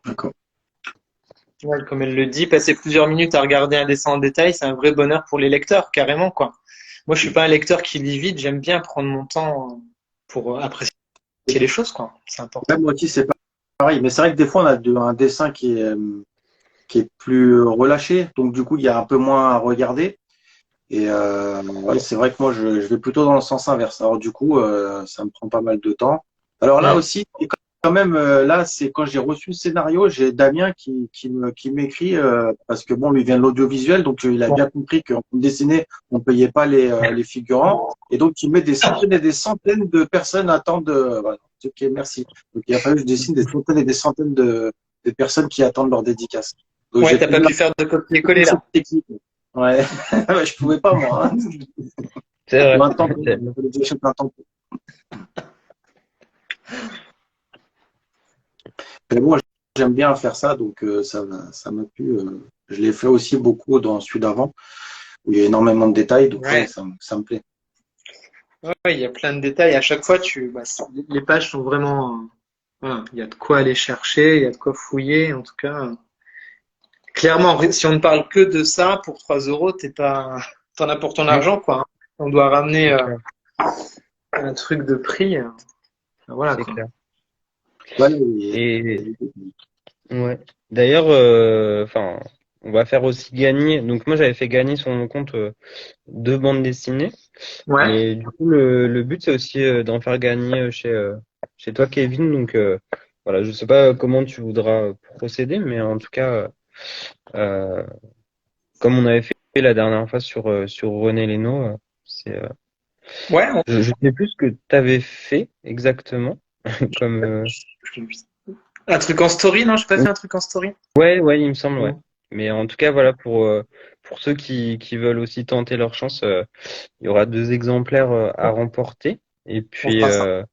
D'accord. Ouais, comme elle le dit, passer plusieurs minutes à regarder un dessin en détail, c'est un vrai bonheur pour les lecteurs, carrément, quoi. Moi, je suis pas un lecteur qui lit vite, j'aime bien prendre mon temps pour apprécier les choses, quoi. C'est Ouais, important. moi aussi, c'est pareil. Mais c'est vrai que des fois, on a un dessin qui est plus relâché. Donc, du coup, il y a un peu moins à regarder. Et ouais, c'est vrai que moi, je vais plutôt dans le sens inverse. Alors, du coup, ça me prend pas mal de temps. Alors là Mm. aussi, et quand même, là, c'est quand j'ai reçu le scénario, j'ai Damien qui m'écrit, parce que bon, lui vient de l'audiovisuel, donc il a Bon. bien compris qu'en dessinée, on payait pas les figurants. Et donc, il met des centaines et des centaines de personnes attendent. Voilà. Ok, merci. Donc, il a fallu que je dessine des centaines et des centaines de personnes qui attendent leur dédicace. Donc, Ouais, j'ai t'as pas trouvé pu faire de toute copier-coller, cette là. technique. Ouais, ouais, je pouvais pas moi. Hein. C'est Ou vrai. un tampon. Il fallait que j'achète un tampon. Mais bon, j'aime bien faire ça, donc ça m'a plu. Je l'ai fait aussi beaucoup dans celui d'avant, où il y a énormément de détails, donc ouais, Ouais. ça me plaît. Ouais, il y a plein de détails. À chaque fois, les pages sont vraiment, voilà, il y a de quoi aller chercher, il y a de quoi fouiller. En tout cas, clairement, si on ne parle que de ça pour 3 euros, t'en as pour ton Mm, argent, quoi, hein. On doit ramener c'est clair. un truc de prix. Voilà, C'est quoi. clair. Ouais, Et ouais. D'ailleurs, enfin, on va faire aussi gagner. Donc moi, j'avais fait gagner sur mon compte 2 bandes dessinées. Ouais. Mais du coup, le but, c'est aussi d'en faire gagner chez toi, Kevin. Donc, voilà, je sais pas comment tu voudras procéder, mais en tout cas, euh, comme on avait fait la dernière fois sur René Lénaud, c'est, Ouais. je sais plus ce que tu avais fait exactement. Comme, Un truc en story, non? J'ai pas fait un truc en story. ouais, ouais, il me semble, ouais. Non. Mais en tout cas, voilà, pour ceux qui veulent aussi tenter leur chance, il y aura 2 exemplaires à remporter. Et On puis, fera ça.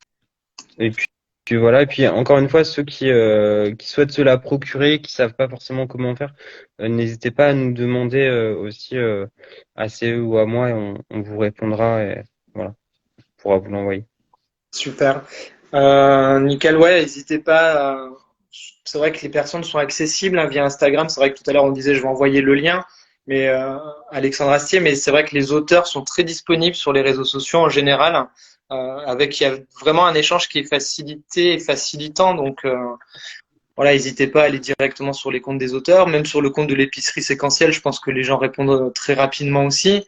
puis voilà, et puis encore une fois, ceux qui souhaitent se la procurer, qui savent pas forcément comment faire, n'hésitez pas à nous demander aussi à CE ou à moi et on vous répondra et voilà, on pourra vous l'envoyer. Super. Nickel, ouais, n'hésitez pas. C'est vrai que les personnes sont accessibles hein, via Instagram. C'est vrai que tout à l'heure on disait je vais envoyer le lien, mais Alexandre Astier, mais c'est vrai que les auteurs sont très disponibles sur les réseaux sociaux en général, il y a vraiment un échange qui est facilité et facilitant. Donc voilà, n'hésitez pas à aller directement sur les comptes des auteurs, même sur le compte de l'épicerie séquentielle. Je pense que les gens répondent très rapidement aussi.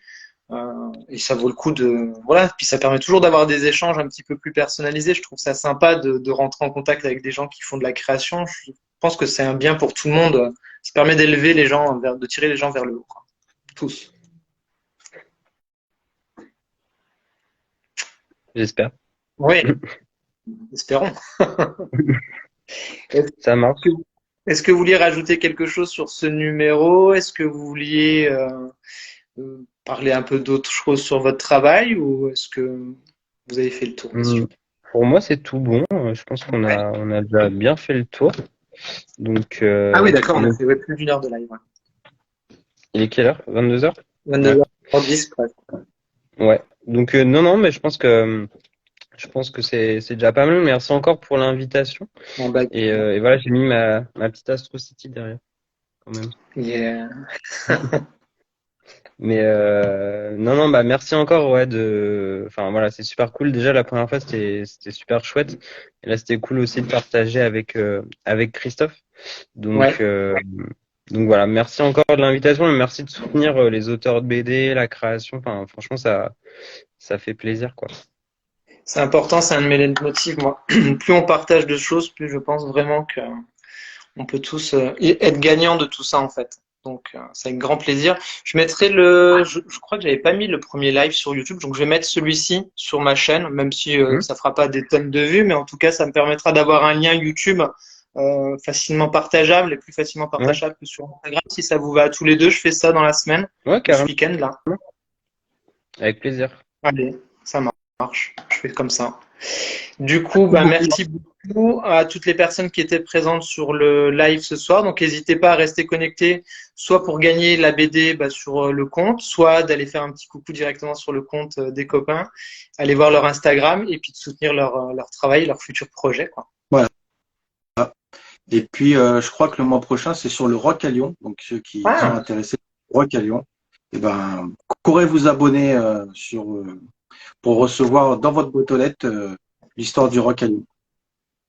Et ça vaut le coup de voilà, puis ça permet toujours d'avoir des échanges un petit peu plus personnalisés. Je trouve ça sympa de rentrer en contact avec des gens qui font de la création. Je pense que c'est un bien pour tout le monde. Ça permet d'élever les gens de tirer les gens vers le haut, quoi. Tous. J'espère. Oui, espérons. Est-ce Ça marche. que, est-ce que vous vouliez rajouter quelque chose sur ce numéro? Est-ce que vous vouliez parler un peu d'autres choses sur votre travail ou est-ce que vous avez fait le tour, Hum, monsieur? Pour moi, c'est tout bon. Je pense Ouais. on a déjà bien fait le tour. Donc, Ah oui, d'accord, on a fait ouais, plus d'une heure de live. il est quelle heure? 22 heures? Ouais. 22h10 presque. Ouais. Donc, non, non, mais je pense que c'est déjà pas mal. Merci encore pour l'invitation. Bon, bah, Et voilà, j'ai mis ma petite Astro City derrière, quand même. yeah. Mais non, non, bah merci encore, ouais, enfin voilà, c'est super cool. Déjà la première fois, c'était super chouette. Et là, c'était cool aussi de partager avec Christophe. Donc Ouais. euh, donc voilà, merci encore de l'invitation et merci de soutenir les auteurs de BD, la création. Enfin, franchement, ça fait plaisir, quoi. C'est important, c'est un de mes motifs, moi. Plus on partage de choses, plus je pense vraiment que on peut tous être gagnants de tout ça, en fait. Donc, c'est avec grand plaisir. Je mettrai je crois que j'avais pas mis le premier live sur YouTube, donc je vais mettre celui-ci sur ma chaîne, même si Mhm. ça fera pas des tonnes de vues, mais en tout cas, ça me permettra d'avoir un lien YouTube facilement partageable et plus facilement Ouais, partageable que sur Instagram. Si ça vous va à tous les deux, je fais ça dans la semaine ouais, ou ce carrément, week-end là. avec plaisir. Allez, ça marche. Je fais comme ça. Du coup, bah, merci beaucoup à toutes les personnes qui étaient présentes sur le live ce soir. Donc, n'hésitez pas à rester connectés, soit pour gagner la BD bah, sur le compte, soit d'aller faire un petit coucou directement sur le compte des copains, aller voir leur Instagram et puis de soutenir leur travail, leur futur projet, quoi. Voilà. Et puis, je crois que le mois prochain, c'est sur le Rock à Lyon. Donc, ceux qui sont Ah, intéressés au Rock à Lyon, eh ben, courez vous abonner pour recevoir dans votre boîte aux lettres l'histoire du Rock à Lyon.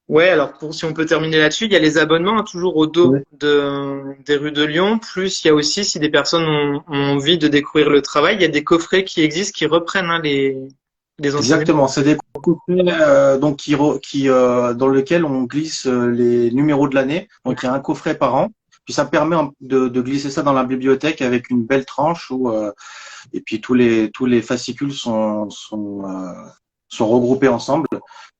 ouais, alors si on peut terminer là-dessus, il y a les abonnements hein, toujours au dos Ouais. des rues de Lyon. Plus il y a aussi, si des personnes ont envie de découvrir le travail, il y a des coffrets qui existent qui reprennent hein, les anciens numéros. Exactement. C'est des coffrets donc dans lequel on glisse les numéros de l'année. Donc, il y a un coffret par an. Puis ça permet de glisser ça dans la bibliothèque avec une belle tranche et puis tous les fascicules sont regroupés ensemble.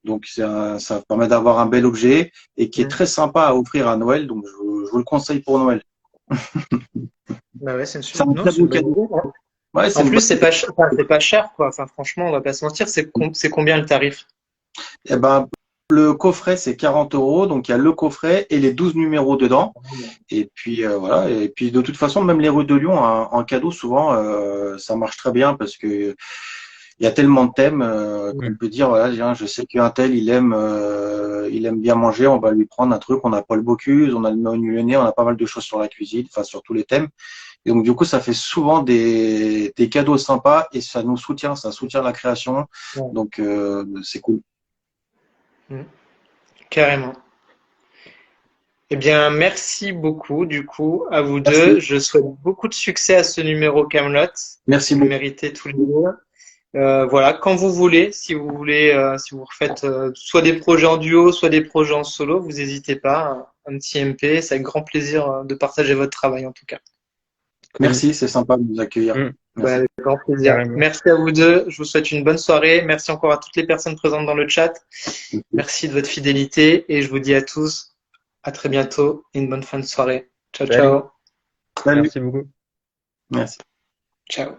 Donc ça permet d'avoir un bel objet et qui est Mm. très sympa à offrir à Noël. Donc je vous le conseille pour Noël. Bah ouais, C'est un non, très c'est beau une bonne cadeau. idée. Ouais. Ouais, c'est En une plus, bonne c'est idée. pas cher, enfin, c'est pas cher, quoi. Enfin, franchement, on va pas se mentir. C'est combien le tarif? Eh ben, le coffret, c'est 40 €. Donc, il y a le coffret et les 12 numéros dedans. Et puis, voilà. Et puis, de toute façon, même les rues de Lyon, en cadeau, souvent, ça marche très bien parce que il y a tellement de thèmes qu'on Mm. peut dire, voilà, tiens, je sais qu'un tel, il aime bien manger, on va lui prendre un truc. On a Paul Bocuse, on a le menu Lyonnais, on a pas mal de choses sur la cuisine, enfin, sur tous les thèmes. Et donc, du coup, ça fait souvent des cadeaux sympas et ça soutient la création. Ouais. Donc, c'est cool. Mm. Carrément. Eh bien, merci beaucoup, du coup, à vous deux. Merci. Je souhaite beaucoup de succès à ce numéro Camelot. Merci Vous le beaucoup. méritez tous les deux. Voilà, quand vous voulez, si vous refaites soit des projets en duo, soit des projets en solo, vous n'hésitez pas. Un petit MP, c'est avec grand plaisir de partager votre travail en tout cas. Cool. Merci, c'est sympa de nous accueillir. Mm, Merci. Avec grand plaisir. carrément. Merci à vous deux. Je vous souhaite une bonne soirée. Merci encore à toutes les personnes présentes dans le chat. Merci de votre fidélité et je vous dis à tous à très bientôt et une bonne fin de soirée. Ciao, Salut. ciao. Salut. Merci beaucoup. Merci. Ciao.